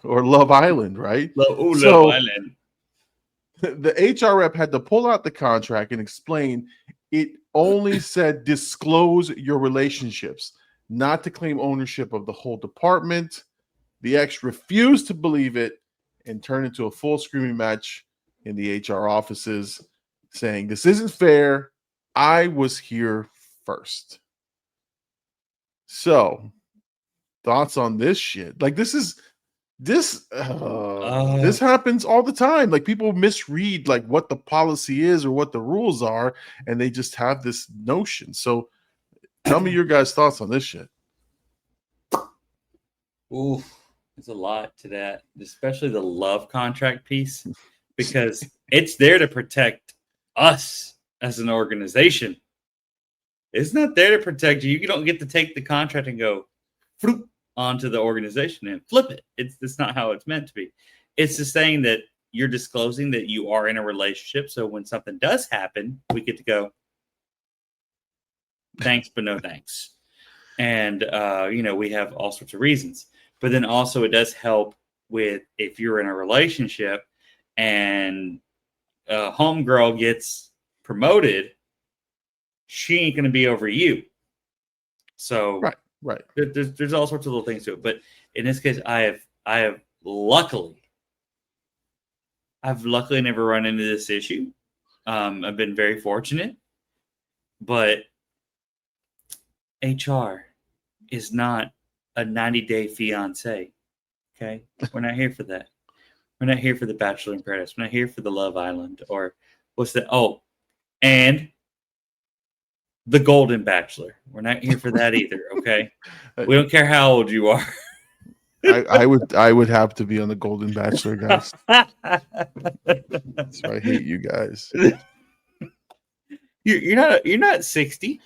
Or Love Island, right? Love Island. The HR rep had to pull out the contract and explain it only said disclose your relationships, not to claim ownership of the whole department. The ex refused to believe it and turned into a full screaming match in the HR offices, saying, "This isn't fair. I was here first." So, thoughts on this shit? Like this happens all the time. Like people misread like what the policy is or what the rules are, and they just have this notion. So, tell me your guys' thoughts on this shit. Ooh, there's a lot to that, especially the love contract piece, because it's there to protect us as an organization. It's not there to protect you. You don't get to take the contract and go, "Floop, onto the organization and flip it. It's not how it's meant to be. It's just saying that you're disclosing that you are in a relationship. So when something does happen, we get to go, thanks, but no thanks. And, we have all sorts of reasons. But then also it does help with if you're in a relationship and a homegirl gets promoted, she ain't going to be over you. So right. There's all sorts of little things to it. But in this case, I've luckily never run into this issue. I've been very fortunate, but HR is not a 90-day fiance. Okay. We're not here for that. We're not here for the Bachelor in Paradise. We're not here for the Love Island or what's that? Oh, and the Golden Bachelor. We're not here for that either. Okay. We don't care how old you are. I would have to be on the Golden Bachelor, guys. So I hate you guys. You're not 60.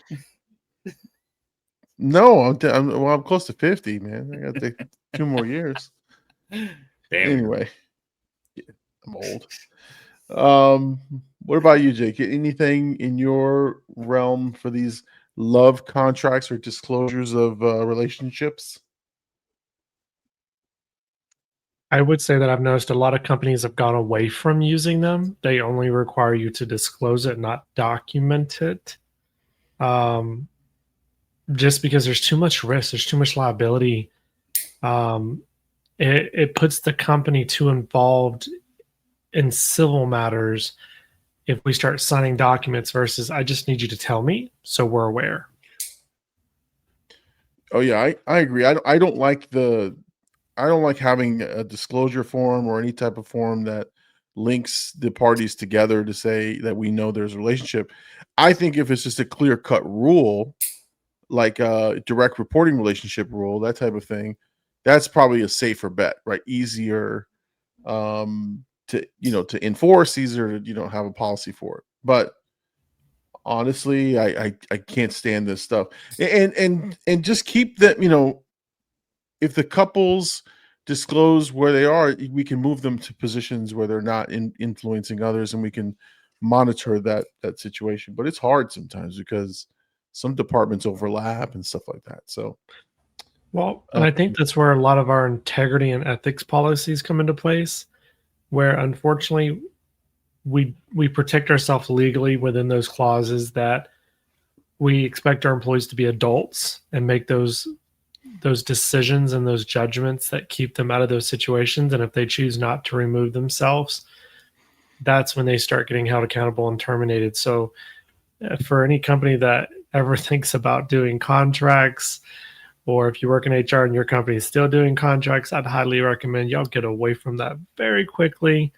No, I'm close to 50, man. I got to take 2 more years. Damn. Anyway, I'm old. What about you, Jake? Anything in your realm for these love contracts or disclosures of relationships? I would say that I've noticed a lot of companies have gone away from using them. They only require you to disclose it, not document it. Just because there's too much risk, there's too much liability. It puts the company too involved in civil matters if we start signing documents versus I just need you to tell me so we're aware. Oh yeah, I agree. I don't like having a disclosure form or any type of form that links the parties together to say that we know there's a relationship. I think if it's just a clear-cut rule, like a direct reporting relationship rule, that type of thing, that's probably a safer bet, right? Easier to enforce, easier to have a policy for it. But honestly, I can't stand this stuff. And just keep that, if the couples disclose where they are, we can move them to positions where they're not influencing others, and we can monitor that situation. But it's hard sometimes because some departments overlap and stuff like that. So, well, and I think that's where a lot of our integrity and ethics policies come into place, where unfortunately we protect ourselves legally within those clauses that we expect our employees to be adults and make those decisions and those judgments that keep them out of those situations. And if they choose not to remove themselves, that's when they start getting held accountable and terminated. So for any company that ever thinks about doing contracts, or if you work in HR and your company is still doing contracts, I'd highly recommend y'all get away from that very quickly,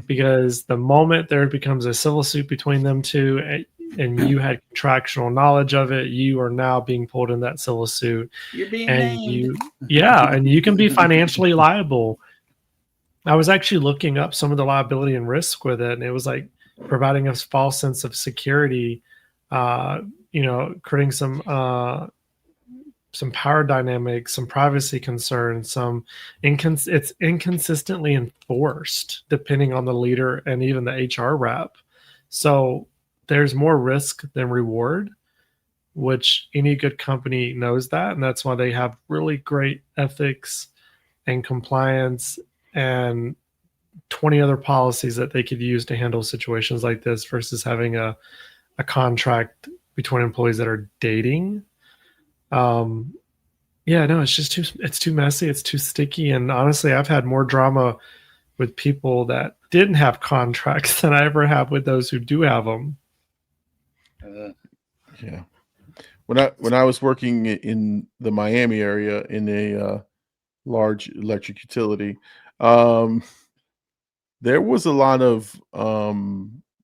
because the moment there becomes a civil suit between them two and you had contractual knowledge of it, you are now being pulled in that civil suit. You're being and named. and you can be financially liable. I was actually looking up some of the liability and risk with it, and it was like providing a false sense of security, creating some power dynamics, some privacy concerns, it's inconsistently enforced depending on the leader and even the HR rep. So there's more risk than reward, which any good company knows that. And that's why they have really great ethics and compliance and 20 other policies that they could use to handle situations like this versus having a contract between employees that are dating. It's too messy. It's too sticky. And honestly, I've had more drama with people that didn't have contracts than I ever have with those who do have them. Yeah. When I was working in the Miami area in a large electric utility, there was a lot of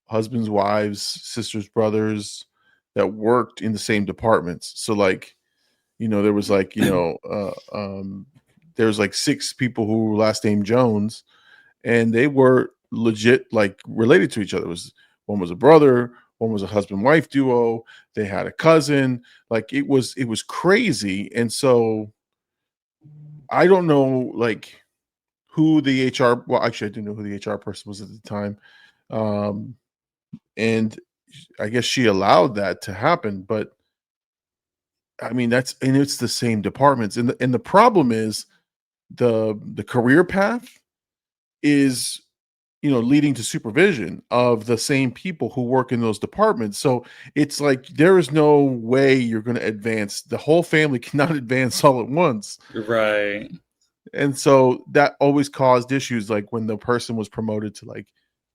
husbands, wives, sisters, brothers that worked in the same departments. So there was there's like 6 people who were last name Jones, and they were legit related to each other. One was a brother, one was a husband-wife duo. They had a cousin. It was crazy. And so I don't know like who the HR. Well, actually, I do know who the HR person was at the time, and I guess she allowed that to happen. But I mean, it's the same departments, and the problem is the career path is leading to supervision of the same people who work in those departments. So it's like there is no way you're going to advance. The whole family cannot advance all at once. Right. And so that always caused issues. Like when the person was promoted to like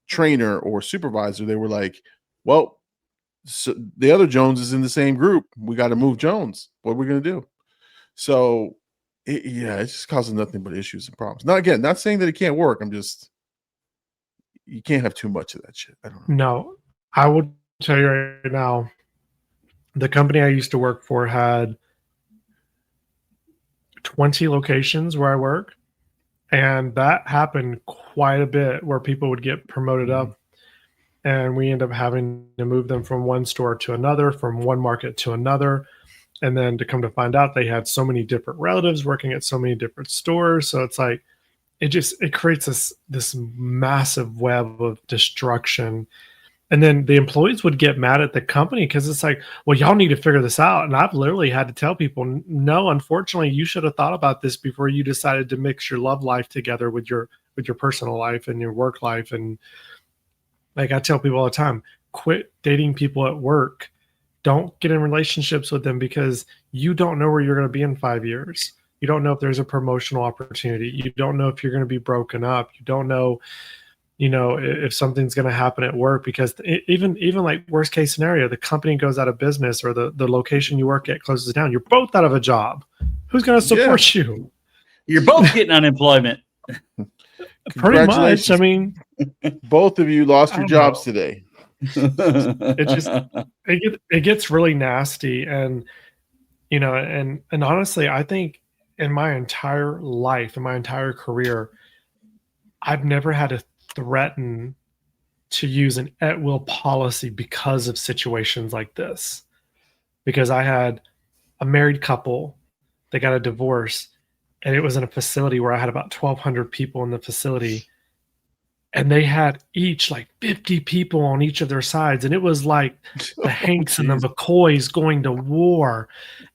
trainer or supervisor, they were like, well, so the other Jones is in the same group. We got to move Jones. What are we going to do? So it's just causing nothing but issues and problems. Now, again, not saying that it can't work. You can't have too much of that shit. I don't know. No, I will tell you right now, the company I used to work for had 20 locations where I work. And that happened quite a bit where people would get promoted up and we end up having to move them from one store to another, from one market to another. And then to come to find out they had so many different relatives working at so many different stores. So it's like, it creates this massive web of destruction. And then the employees would get mad at the company because it's like, well, y'all need to figure this out. And I've literally had to tell people, no, unfortunately, you should have thought about this before you decided to mix your love life together with your personal life and your work life. And like I tell people all the time, quit dating people at work. Don't get in relationships with them because you don't know where you're going to be in 5 years. You don't know if there's a promotional opportunity. You don't know if you're going to be broken up. You don't know, if something's going to happen at work, because even like worst case scenario, the company goes out of business or the location you work at closes down. You're both out of a job. Who's going to support you? You're both getting unemployment. Pretty much. I mean, both of you lost your jobs today. It gets really nasty. And, and honestly, I think in my entire life, in my entire career, I've never had to threaten to use an at-will policy because of situations like this. Because I had a married couple, they got a divorce, and it was in a facility where I had about 1,200 people in the facility, and they had each like 50 people on each of their sides, and it was like the Hanks and the McCoys going to war.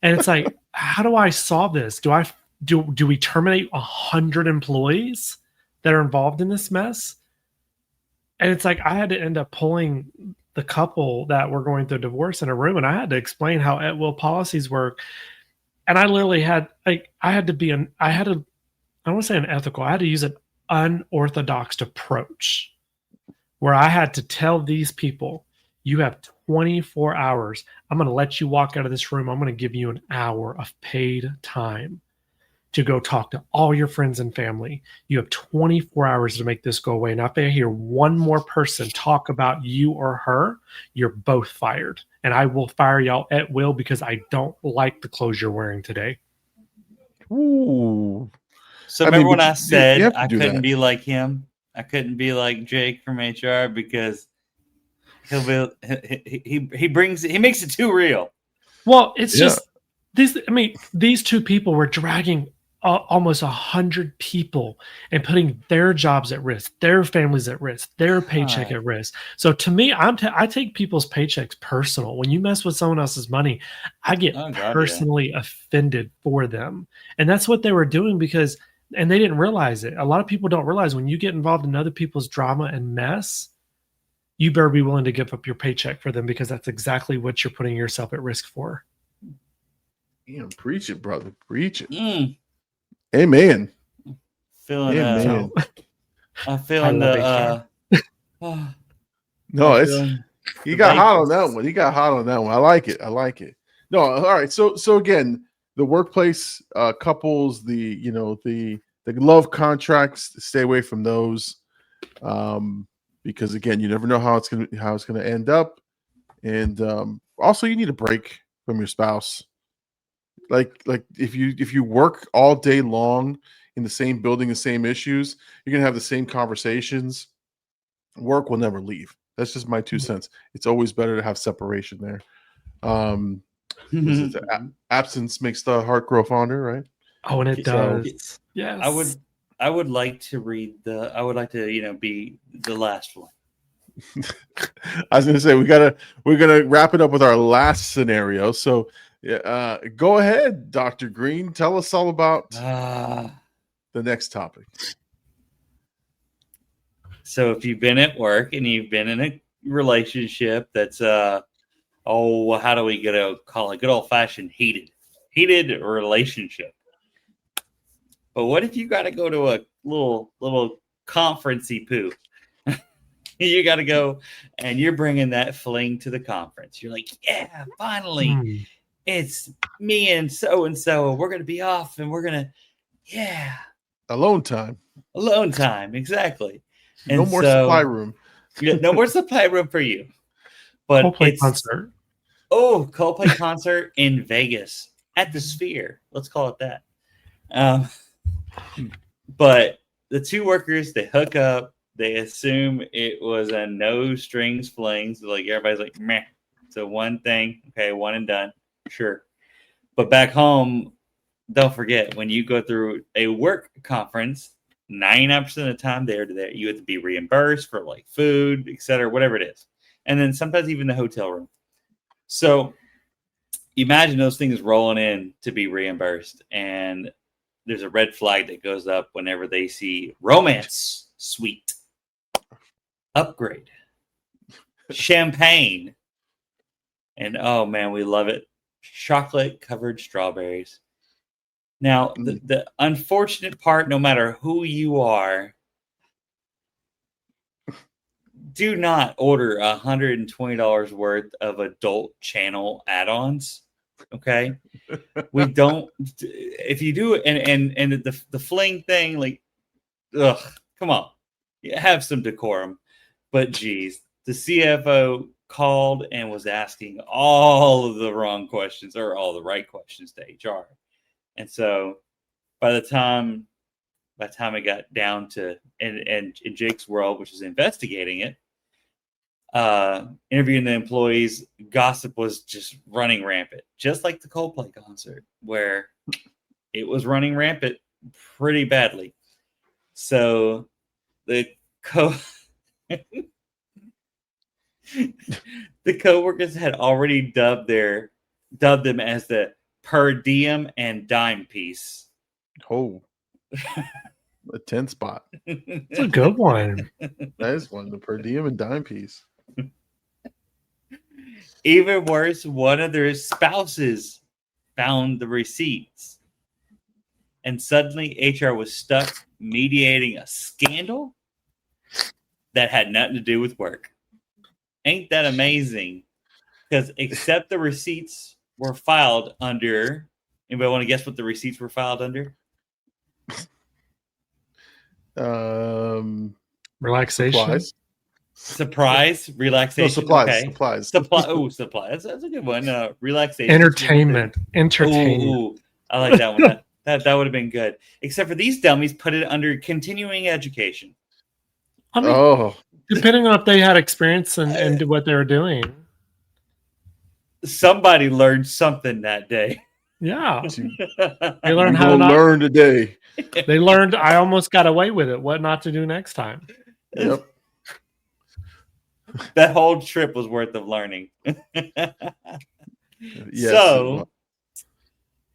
And it's like, how do I solve this? Do we terminate 100 employees that are involved in this mess? And it's like I had to end up pulling the couple that were going through a divorce in a room, and I had to explain how at-will policies work. And I literally had I had to I don't want to say unethical. I had to use an unorthodox approach where I had to tell these people, you have 24 hours. I'm going to let you walk out of this room. I'm going to give you an hour of paid time to go talk to all your friends and family. You have 24 hours to make this go away. Now, if I hear one more person talk about you or her, you're both fired. And I will fire y'all at will because I don't like the clothes you're wearing today. Ooh. So remember when I said I couldn't be like him? I couldn't be like Jake from HR because he makes it too real. Well, it's just these two people were dragging almost 100 people and putting their jobs at risk, their families at risk, their paycheck at risk. So to me, I take people's paychecks personal. When you mess with someone else's money, I get personally offended for them. And that's what they were doing and they didn't realize it. A lot of people don't realize when you get involved in other people's drama and mess, you better be willing to give up your paycheck for them because that's exactly what you're putting yourself at risk for. Preach it, brother. Preach it. Amen. I'm feeling the he got hot on that one. He got hot on that one. I like it. No, all right. So again, the workplace couples, the love contracts, stay away from those. Because again, you never know how it's gonna end up. And also you need a break from your spouse. Like if you work all day long in the same building, the same issues, you're gonna have the same conversations. Work will never leave. That's just my 2 cents. It's always better to have separation there. Absence makes the heart grow fonder, right? Oh, and it So, does. Yes. I would like to read I would like to, be the last one. I was gonna say we're gonna wrap it up with our last scenario. So go ahead, Dr. Green. Tell us all about the next topic. So if you've been at work and you've been in a relationship that's how do we call it? Good old fashioned heated relationship. But what if you got to go to a little conference-y poo? You got to go and you're bringing that fling to the conference. You're like, yeah, finally, it's me and so. We're going to be off and we're going to, yeah. Alone time. Exactly. No more supply room. No more supply room for you. But Coldplay concert. Oh, Coldplay concert in Vegas at the Sphere. Let's call it that. But the two workers, they hook up. They assume it was a no strings flings. Like everybody's like, meh. So one thing, okay, one and done. Sure. But back home, don't forget, when you go through a work conference, 99% of the time you have to be reimbursed for like food, etc., whatever it is. And then sometimes even the hotel room. So imagine those things rolling in to be reimbursed. And there's a red flag that goes up whenever they see romance suite, upgrade, champagne. And oh man, we love it. Chocolate covered strawberries. Now, the unfortunate part, no matter who you are, do not order $120 worth of adult channel add-ons. Okay, we don't. If you do it, and the fling thing, like, ugh, come on, have some decorum. But geez, the CFO called and was asking all of the wrong questions or all the right questions to HR. And so by the time it got down to and in Jake's world, which is investigating it, interviewing the employees, gossip was just running rampant, just like the Coldplay concert, where it was running rampant pretty badly. So the coworkers had already dubbed them as the per diem and dime piece. Oh, a 10 spot. It's a good one. That is one, the per diem and dime piece. Even worse, one of their spouses found the receipts. And suddenly HR was stuck mediating a scandal that had nothing to do with work. Ain't that amazing? Because except the receipts were filed under. Anybody want to guess what the receipts were filed under? Relaxation. Surprise, relaxation. No, supplies. Okay. Supplies. Supply. That's a good one. Relaxation. Entertainment. Ooh, I like that one. that would have been good. Except for these dummies put it under continuing education. I mean, depending on if they had experience and what they were doing. Somebody learned something that day. Yeah. They learned how to learn today. They learned I almost got away with it. What not to do next time. Yep. That whole trip was worth of learning. Yes, so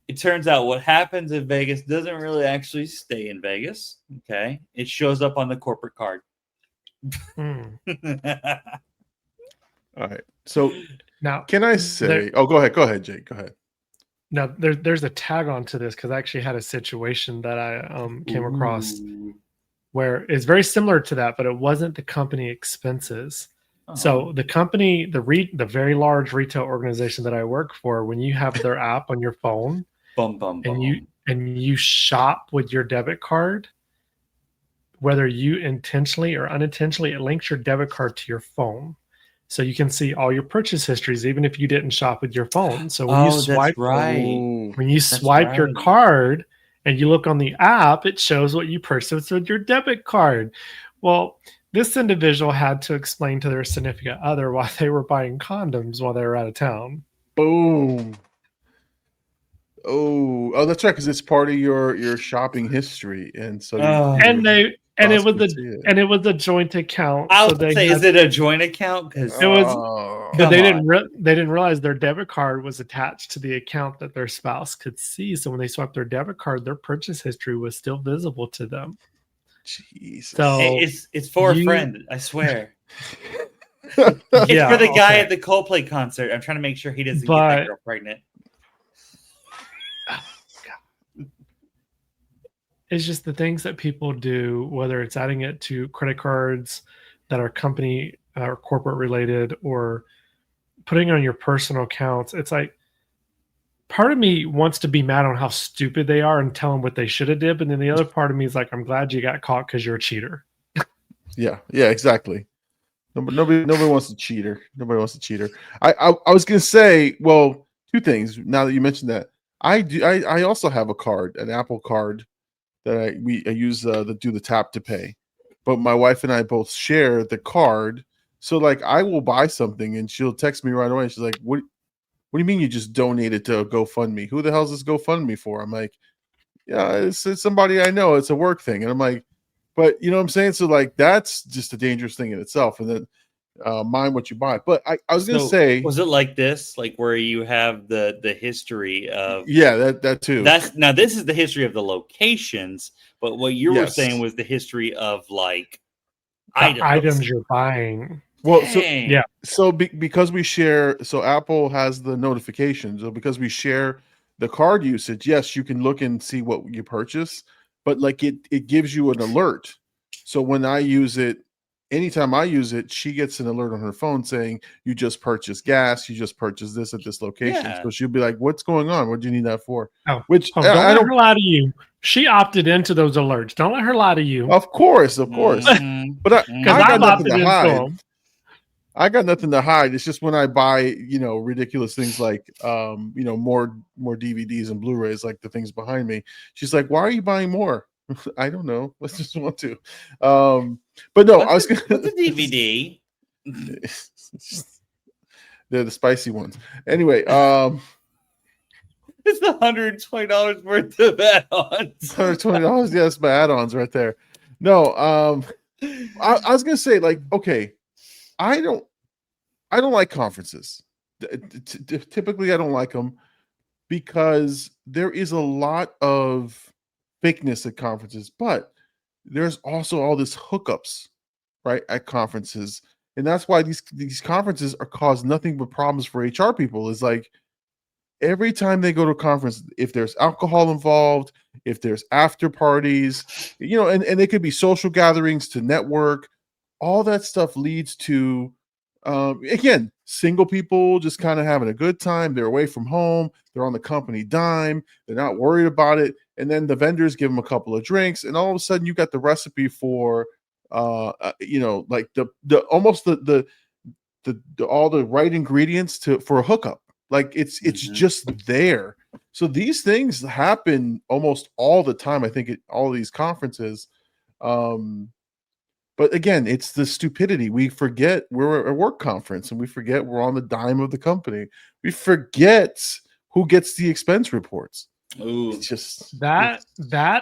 it turns out what happens in Vegas doesn't really actually stay in Vegas. Okay. It shows up on the corporate card. All right. So now, can I say? Go ahead, Jake. Go ahead. Now there's a tag on to this because I actually had a situation that I came across where it's very similar to that, but it wasn't the company expenses. Uh-huh. So the company, the very large retail organization that I work for, when you have their app on your phone, and you shop with your debit card, whether you intentionally or unintentionally, it links your debit card to your phone. So you can see all your purchase histories, even if you didn't shop with your phone. So when you swipe your card and you look on the app, it shows what you purchased with your debit card. Well, this individual had to explain to their significant other why they were buying condoms while they were out of town. Boom. Oh, that's right, because it's part of your shopping history, and so it was it. it was a joint account. I So would say, is it a joint account? Because it was, but they on. didn't realize their debit card was attached to the account that their spouse could see. So when they swiped their debit card, their purchase history was still visible to them. Jesus. So It's for a friend, I swear. Yeah, It's for the guy at the Coldplay concert. I'm trying to make sure he doesn't get that girl pregnant. It's just the things that people do, whether it's adding it to credit cards that are company or corporate related, or putting it on your personal accounts. It's like, part of me wants to be mad on how stupid they are and tell them what they should have did, but then the other part of me is like, I'm glad you got caught because you're a cheater. Yeah, exactly. Nobody wants to cheat her. Nobody wants to cheat her. I was gonna say, well, two things. Now that you mentioned that, I also have a card, an Apple card that I use to do the tap to pay, but my wife and I both share the card. So like, I will buy something and she'll text me right away. She's like, "What do you mean you just donated to GoFundMe? Who the hell is this GoFundMe for?" I'm like, "Yeah, it's somebody I know. It's a work thing." And I'm like, "But you know what I'm saying?" So like, that's just a dangerous thing in itself. And then mind what you buy. But I was gonna say, was it like this, like where you have the history of? Yeah, that too. This is the history of the locations, but what you were saying was the history of like items you're buying. Well, Dang. so because we share, so Apple has the notifications. So because we share the card usage, yes, you can look and see what you purchase, but like it gives you an alert. So when I use it, anytime I use it, she gets an alert on her phone saying you just purchased gas, you just purchased this at this location. Yeah. So she'll be like, "What's going on? What do you need that for?" Don't let her lie to you. She opted into those alerts. Don't let her lie to you. Of course. Mm-hmm. But I got nothing to hide. Them. I got nothing to hide. It's just when I buy, ridiculous things like, more DVDs and Blu-rays, like the things behind me. She's like, "Why are you buying more?" I don't know. Let's just want to. But no, I was going to. The DVD. They're the spicy ones. Anyway, it's the $120 worth of add-ons. $120, yes, my add-ons right there. No, I was going to say, like, okay, I don't like conferences. Typically, I don't like them because there is a lot of fakeness at conferences, but there's also all this hookups, right, at conferences, and that's why these conferences are cause nothing but problems for HR people. Is like, every time they go to a conference, if there's alcohol involved, if there's after parties, and they could be social gatherings to network, all that stuff leads to, again, single people just kind of having a good time. They're away from home. They're on the company dime. They're not worried about it. And then the vendors give them a couple of drinks, and all of a sudden you got the recipe for, like the almost the all the right ingredients for a hookup. Like it's just there. So these things happen almost all the time, I think, at all these conferences. But again, it's the stupidity. We forget we're at a work conference, and we forget we're on the dime of the company. We forget who gets the expense reports. Ooh. It's just that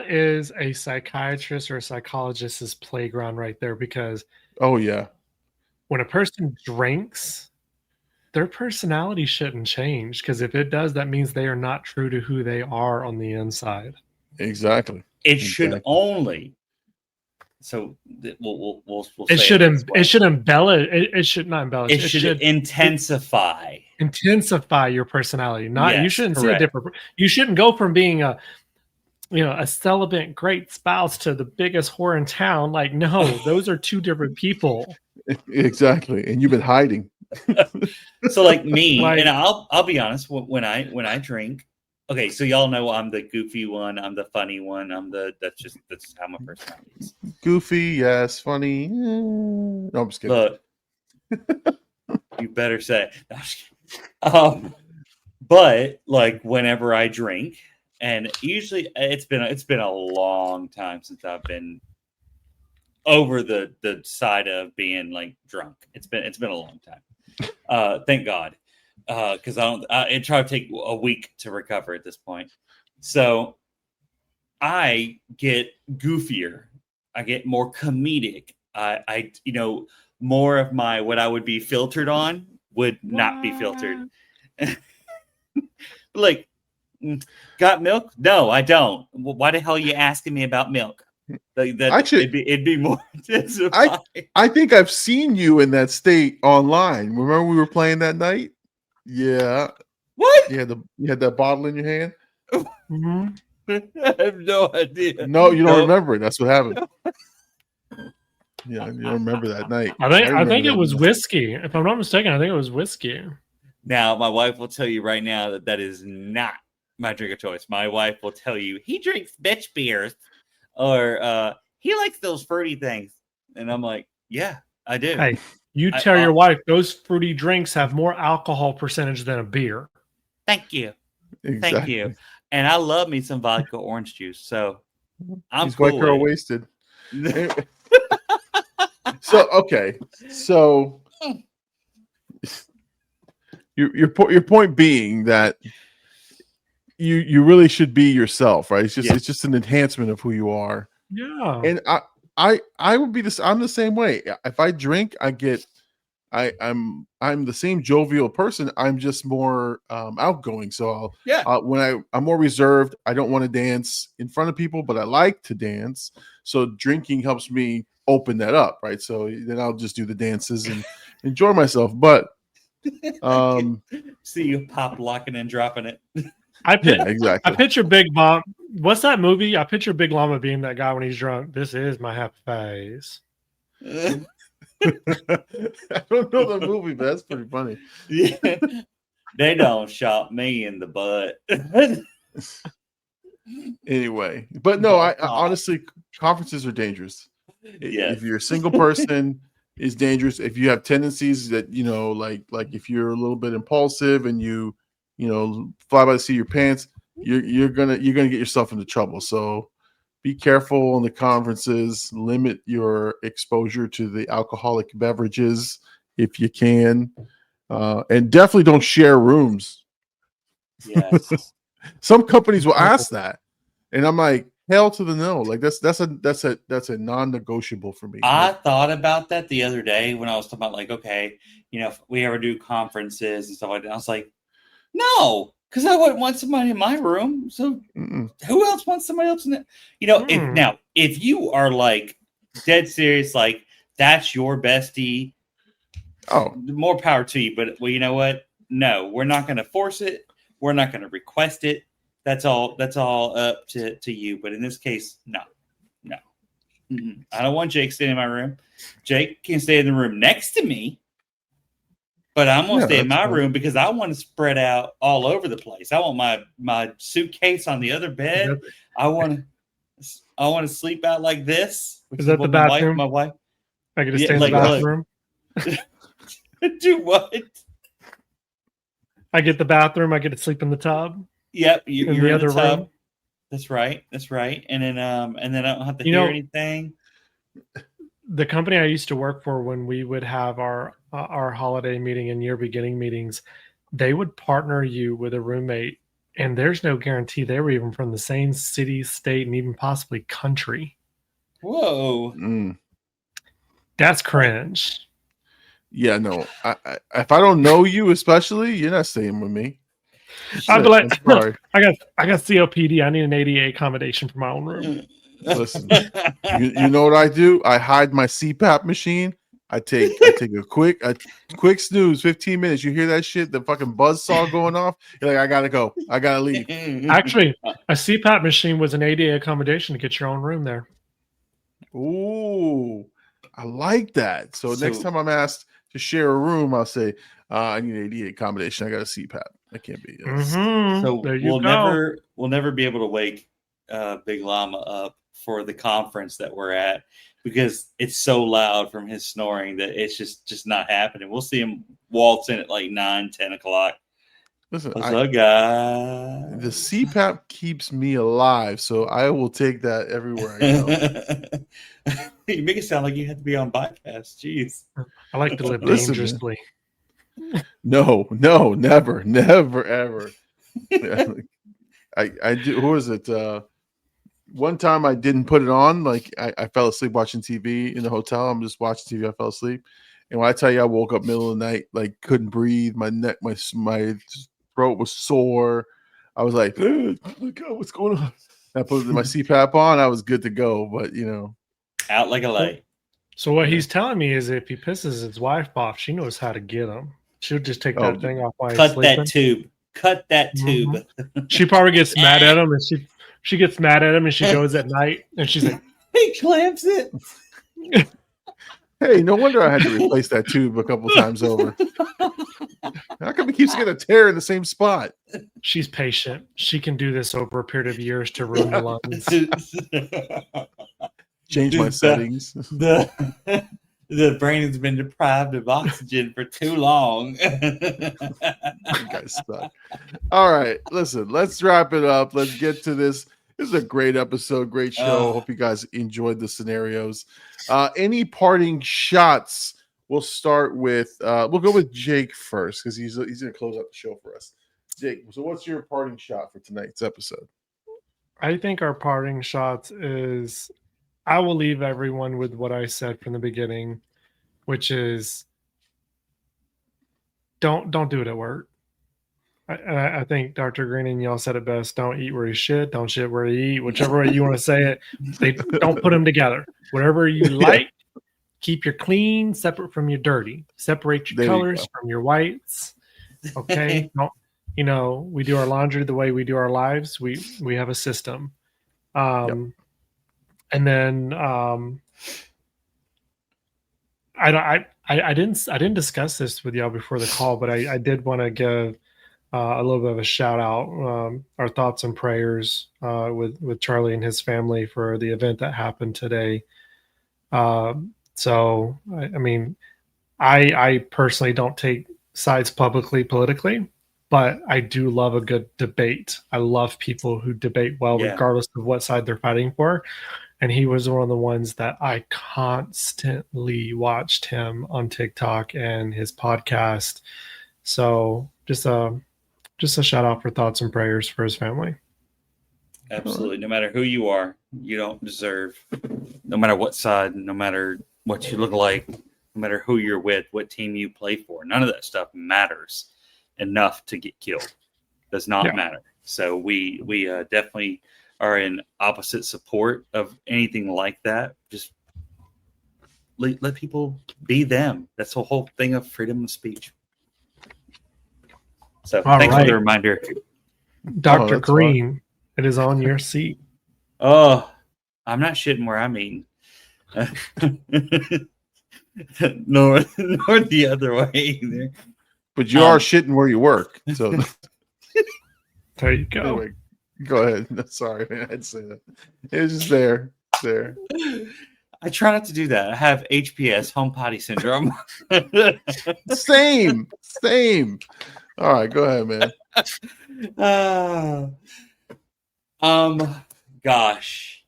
is a psychiatrist or a psychologist's playground right there, because when a person drinks, their personality shouldn't change, because if it does, that means they are not true to who they are on the inside. Exactly. Should only. So we'll it should embellish. It should not embellish. It should intensify your personality. Not you shouldn't correct. see a different. You shouldn't go from being a celibate great spouse to the biggest whore in town. Like, no, those are two different people. Exactly, and you've been hiding. So like me, and I'll be honest. When I drink. Okay, so y'all know I'm the goofy one. I'm the funny one. That's how my personality is. Goofy, yes. Funny. No, I'm just kidding. Look, you better say. No, I'm just kidding. But like whenever I drink, and usually it's been a long time since I've been over the side of being like drunk. It's been a long time. Thank God. because it tried to take a week to recover at this point. So I get goofier. I get more comedic. I more of my what I would be filtered on would not be filtered. Like, got milk? No, I don't. Well, why the hell are you asking me about milk? Actually, it'd be more intensified. I think I've seen you in that state online. Remember we were playing that night? Yeah. What? You had that bottle in your hand? Mm-hmm. I have no idea. No, you don't remember it. That's what happened. Yeah, you don't remember that night. I think it was whiskey. If I'm not mistaken, I think it was whiskey. Now, my wife will tell you right now that is not my drink of choice. My wife will tell you he drinks bitch beers, or he likes those fruity things. And I'm like, yeah, I do. Hey, you tell your wife those fruity drinks have more alcohol percentage than a beer. Thank you. Exactly. Thank you. And I love me some vodka orange juice. So I'm He's cool white girl with wasted. So okay. So your point being that you really should be yourself, right? It's just an enhancement of who you are. Yeah. And I would be I'm the same way. If I drink, I'm the same jovial person. I'm just more outgoing. So I'm more reserved. I don't want to dance in front of people, but I like to dance. So drinking helps me open that up, right? So then I'll just do the dances and enjoy myself. But see you pop locking and dropping it. Exactly. I picture Big Mom. What's that movie? I picture Big Llama being that guy when he's drunk. This is my happy face. I don't know the movie, but that's pretty funny. Yeah. They don't shot me in the butt. Anyway, but no, I honestly, conferences are dangerous. Yes. If you're a single person, it's dangerous. If you have tendencies that like if you're a little bit impulsive and you fly by the seat of your pants, you're gonna get yourself into trouble. So be careful in the conferences. Limit your exposure to the alcoholic beverages if you can, and definitely don't share rooms. Yes. Some companies will ask that, and I'm like, hell to the no. Like that's a non-negotiable for me. I thought about that the other day when I was talking about like, okay, if we ever do conferences and stuff like that, I was like, no, because I wouldn't want somebody in my room. So who else wants somebody else in it? If you are like dead serious, like that's your bestie, more power to you. But you know what? No, we're not going to force it. We're not going to request it. That's all up to you. But in this case, no. I don't want Jake staying in my room. Jake can stay in the room next to me. But I'm going to stay in my room because I want to spread out all over the place. I want my suitcase on the other bed. I want to sleep out like this. Is that the bathroom? My wife. I get to stay in the bathroom. Do what? I get the bathroom. I get to sleep in the tub. Yep, you're in the other tub. Room. That's right. And then I don't have to hear anything. The company I used to work for, when we would have our holiday meeting and year beginning meetings, they would partner you with a roommate, and there's no guarantee they were even from the same city, state, and even possibly country. Whoa. That's cringe. Yeah, no. If I don't know you, especially, you're not staying with me. I'd be like, I got COPD. I need an ADA accommodation for my own room. Listen, you know what I do? I hide my CPAP machine. I take a quick snooze, 15 minutes. You hear that shit, the fucking buzzsaw going off. You're like, I gotta go. I gotta leave. Actually, a CPAP machine was an ADA accommodation to get your own room there. Ooh, I like that. So next time I'm asked to share a room, I'll say, I need an ADA accommodation. I got a CPAP. That can't be. So we'll never be able to wake Big Llama up for the conference that we're at because it's so loud from his snoring that it's just not happening. We'll see him waltz in at like 9-10 o'clock. Listen, what's up, guys? The CPAP keeps me alive, so I will take that everywhere I go. You make it sound like you have to be on podcast. Jeez. I like to live dangerously. No, never, ever. I do. Who is it? One time I didn't put it on. Like I fell asleep watching TV in the hotel. I'm just watching TV. I fell asleep, and when I tell you I woke up middle of the night, like couldn't breathe. My neck, my throat was sore. I was like, oh my God, what's going on? I put my CPAP on. I was good to go, but out like a light. So what he's telling me is if he pisses his wife off, she knows how to get him. She'll just take that thing off while he's sleeping. Cut that tube. She probably gets mad at him, and she gets mad at him, and she goes at night, and she's like, he clamps it. Hey, no wonder I had to replace that tube a couple times over. How come it keeps getting a tear in the same spot? She's patient. She can do this over a period of years to ruin the lungs. Change my settings. The brain has been deprived of oxygen for too long. You guys suck. All right, listen, let's wrap it up. Let's get to this. This is a great episode, great show. Hope you guys enjoyed the scenarios. Any parting shots? We'll start with we'll go with Jake first because he's going to close out the show for us. Jake, so what's your parting shot for tonight's episode? I think our parting shots is I will leave everyone with what I said from the beginning, which is don't do it at work. I think Dr. Green and y'all said it best. Don't eat where you shit. Don't shit where you eat. Whichever way you want to say it, they don't put them together. Whatever you like, keep your clean separate from your dirty. Separate your colors from your whites. Okay. We do our laundry the way we do our lives. We have a system. And then I didn't discuss this with y'all before the call, but I did want to give a little bit of a shout out, our thoughts and prayers with Charlie and his family for the event that happened today. So I personally don't take sides politically, but I do love a good debate. I love people who debate well, regardless of what side they're fighting for. And he was one of the ones that I constantly watched him on TikTok and his podcast. So just a shout out for thoughts and prayers for his family. Absolutely. No matter who you are, you don't deserve, no matter what side, no matter what you look like, no matter who you're with, what team you play for, none of that stuff matters enough to get killed. Does not matter. So we definitely are in opposite support of anything like that. Just let people be them. That's the whole thing of freedom of speech. So thanks for the reminder. Dr. Green, it is on your seat. Oh, I'm not shitting where I'm eating. nor the other way either. But you are shitting where you work. So there you go. Anyway, go ahead. Sorry, man. I'd say that. It was just there. I try not to do that. I have HPS, home potty syndrome. Same. All right, go ahead, man. Gosh.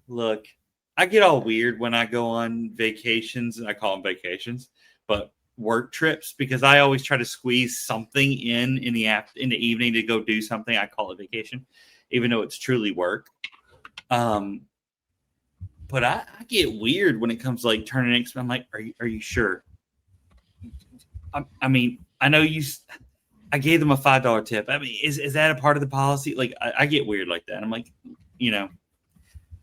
Look, I get all weird when I go on vacations, and I call them vacations, but work trips, because I always try to squeeze something in the evening to go do something. I call it vacation, even though it's truly work. But I get weird when it comes to like turning. I'm like, are you sure? I mean, I know I gave them a $5 tip. I mean, is that a part of the policy? Like, I get weird like that. I'm like,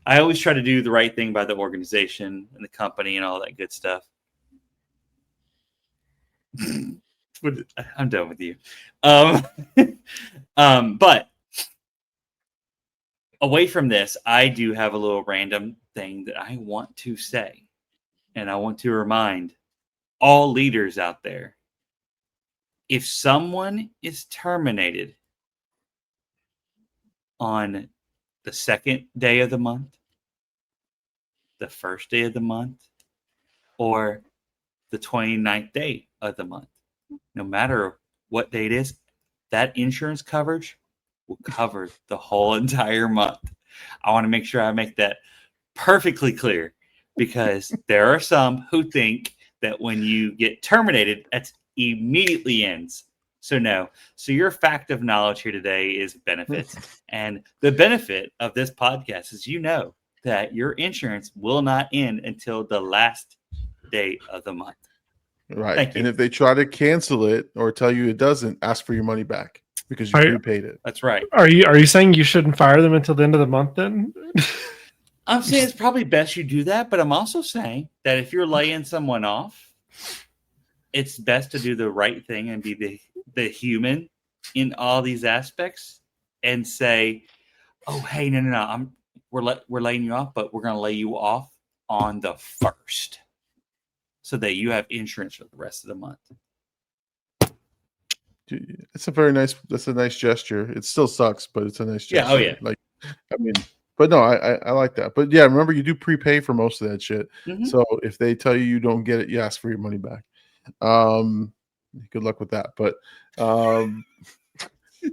I always try to do the right thing by the organization and the company and all that good stuff. I'm done with you. But away from this, I do have a little random thing that I want to say, and I want to remind all leaders out there: if someone is terminated on the second day of the month, the first day of the month, or the 29th day of the month, no matter what day it is, that insurance coverage will cover the whole entire month. I want to make sure I make that perfectly clear, because there are some who think that when you get terminated, that's immediately ends. So no. So your fact of knowledge here today is benefits. And the benefit of this podcast is that your insurance will not end until the last day of the month. Right. Thank you. And if they try to cancel it or tell you it doesn't, ask for your money back because you prepaid it. That's right. Are you saying you shouldn't fire them until the end of the month then? I'm saying it's probably best you do that, but I'm also saying that if you're laying someone off, it's best to do the right thing and be the human in all these aspects and say, "Oh, hey, no, we're laying you off, but we're going to lay you off on the 1st, so that you have insurance for the rest of the month." That's a nice gesture. It still sucks, but it's a nice gesture. Yeah. Oh yeah. Like, I mean, but no, I like that. But yeah, remember you do prepay for most of that shit. Mhm. So if they tell you don't get it, you ask for your money back. Good luck with that. But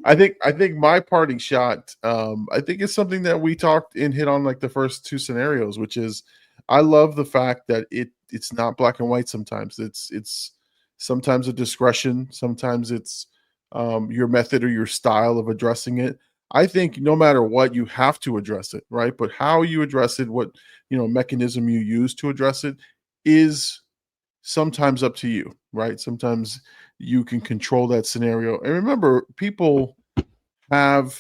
I think my parting shot, I think it's something that we talked and hit on like the first two scenarios, which is I love the fact that it's not black and white sometimes. It's sometimes a discretion, sometimes it's your method or your style of addressing it. I think no matter what, you have to address it, right? But how you address it, what mechanism you use to address it is sometimes up to you, right? Sometimes you can control that scenario. And remember, people are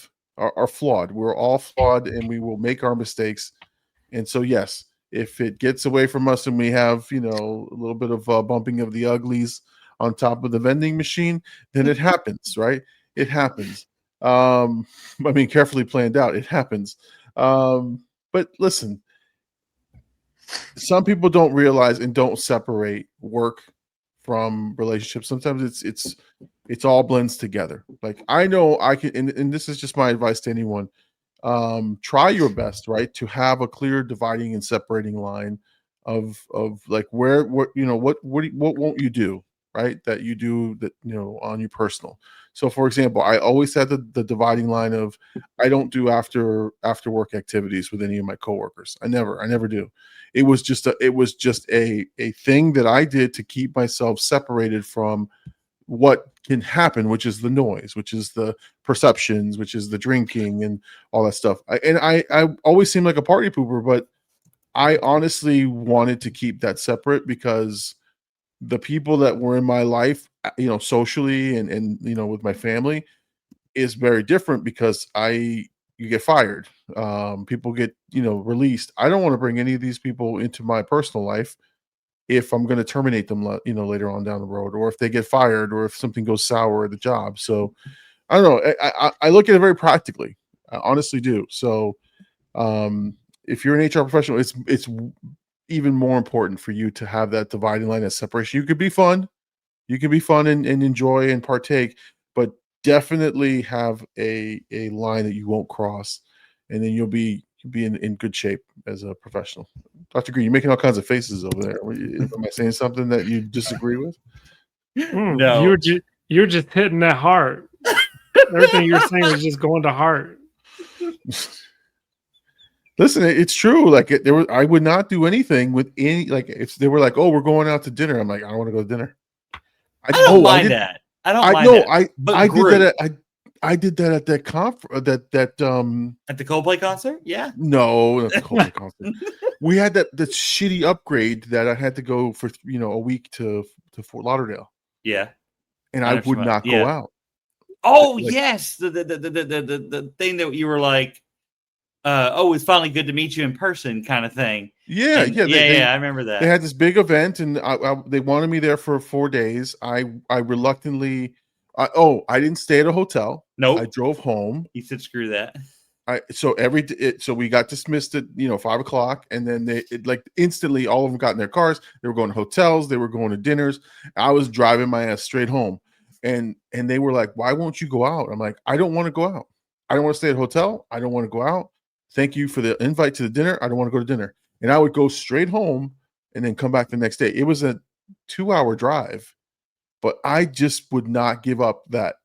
flawed. We're all flawed and we will make our mistakes. And so, yes, if it gets away from us and we have, a little bit of bumping of the uglies on top of the vending machine, then it happens, right? It happens. Carefully planned out. It happens. But listen, some people don't realize and don't separate work from relationships. Sometimes it's all blends together. Like I know I can, and this is just my advice to anyone. Try your best, right, to have a clear dividing and separating line of like what won't you do, right, that you do that on your personal. So for example, I always had the dividing line of I don't do after work activities with any of my coworkers. I never do. It was just a thing that I did to keep myself separated from what can happen, which is the noise, which is the perceptions, which is the drinking and all that stuff. I always seem like a party pooper, but I honestly wanted to keep that separate because the people that were in my life, socially and with my family is very different because you get fired. People get, released. I don't want to bring any of these people into my personal life if I'm going to terminate them, later on down the road, or if they get fired, or if something goes sour at the job. So I don't know. I look at it very practically. I honestly do. So if you're an HR professional, it's even more important for you to have that dividing line, that separation. You could be fun. And enjoy and partake, but definitely have a line that you won't cross, and then you'll be in good shape as a professional. Dr. Green, you're making all kinds of faces over there. Am I saying something that you disagree with? No, you're just hitting that heart. Everything you're saying is just going to heart. Listen, it's true. Like I would not do anything with any. Like if they were like, "Oh, we're going out to dinner," I'm like, "I don't want to go to dinner." I don't mind that. I don't mind that. I did that at that conference. At the Coldplay concert. Yeah. No, not the Coldplay concert. We had that shitty upgrade that I had to go for a week to Fort Lauderdale. Yeah. And I would not go out. Oh yes, the thing that you were like, it's finally good to meet you in person, kind of thing. Yeah, I remember that. They had this big event, and they wanted me there for 4 days. I reluctantly, I didn't stay at a hotel. Nope. I drove home. He said, "Screw that." So we got dismissed at 5:00, and then instantly all of them got in their cars. They were going to hotels. They were going to dinners. I was driving my ass straight home, and they were like, "Why won't you go out?" I'm like, "I don't want to go out. I don't want to stay at a hotel. I don't want to go out. Thank you for the invite to the dinner. I don't want to go to dinner." And I would go straight home and then come back the next day. It was a 2-hour drive, but I just would not give up that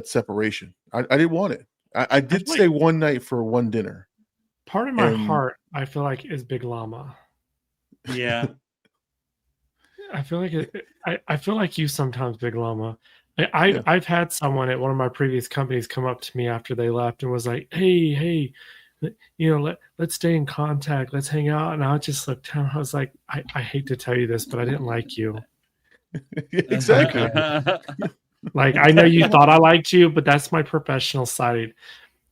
separation. I didn't want it. I did stay one night for one dinner. Part of my heart, I feel like, is Big Llama. Yeah. I feel like I feel like you sometimes, Big Llama. I've had someone at one of my previous companies come up to me after they left and was like, "Hey, let's stay in contact. Let's hang out." And I just looked down. I was like, I hate to tell you this, but I didn't like you. Exactly. Like, I know you thought I liked you, but that's my professional side.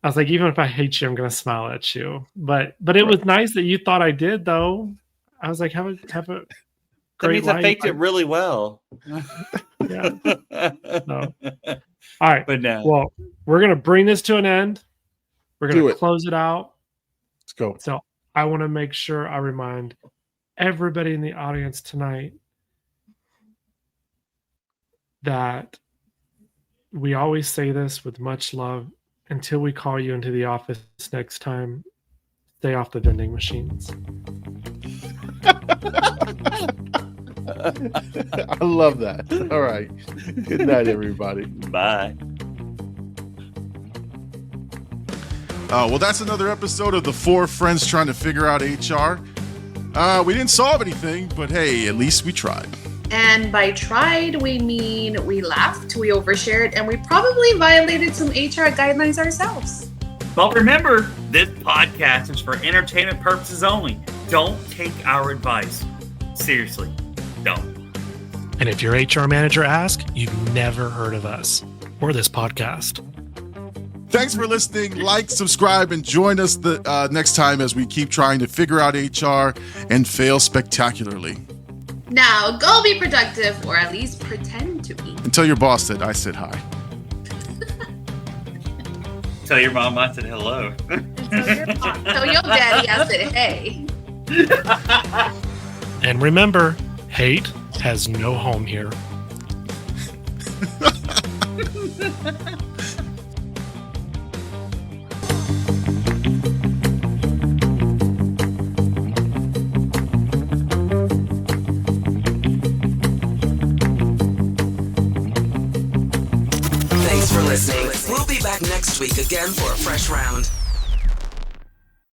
I was like, even if I hate you, I'm gonna smile at you. But it was nice that you thought I did, though. I was like, have a That great means life. I faked it really well. Yeah. No. All right. But no. Well, we're gonna bring this to an end. We're Do gonna it. close it out. Let's go. So I want to make sure I remind everybody in the audience tonight that we always say this with much love. Until we call you into the office next time, stay off the vending machines. I love that. All right. Good night, everybody. Bye. Well, that's another episode of the Four Friends Trying to Figure Out HR. We didn't solve anything, but hey, at least we tried. And by tried, we mean we laughed, we overshared, and we probably violated some HR guidelines ourselves. But remember, this podcast is for entertainment purposes only. Don't take our advice. Seriously, don't. And if your HR manager asks, you've never heard of us or this podcast. Thanks for listening. Like, subscribe, and join us the next time as we keep trying to figure out HR and fail spectacularly. Now, go be productive, or at least pretend to be. And tell your boss that I said hi. Tell your mom I said hello. Tell your daddy I said hey. And remember, hate has no home here. Thanks for listening. We'll be back next week again for a fresh round.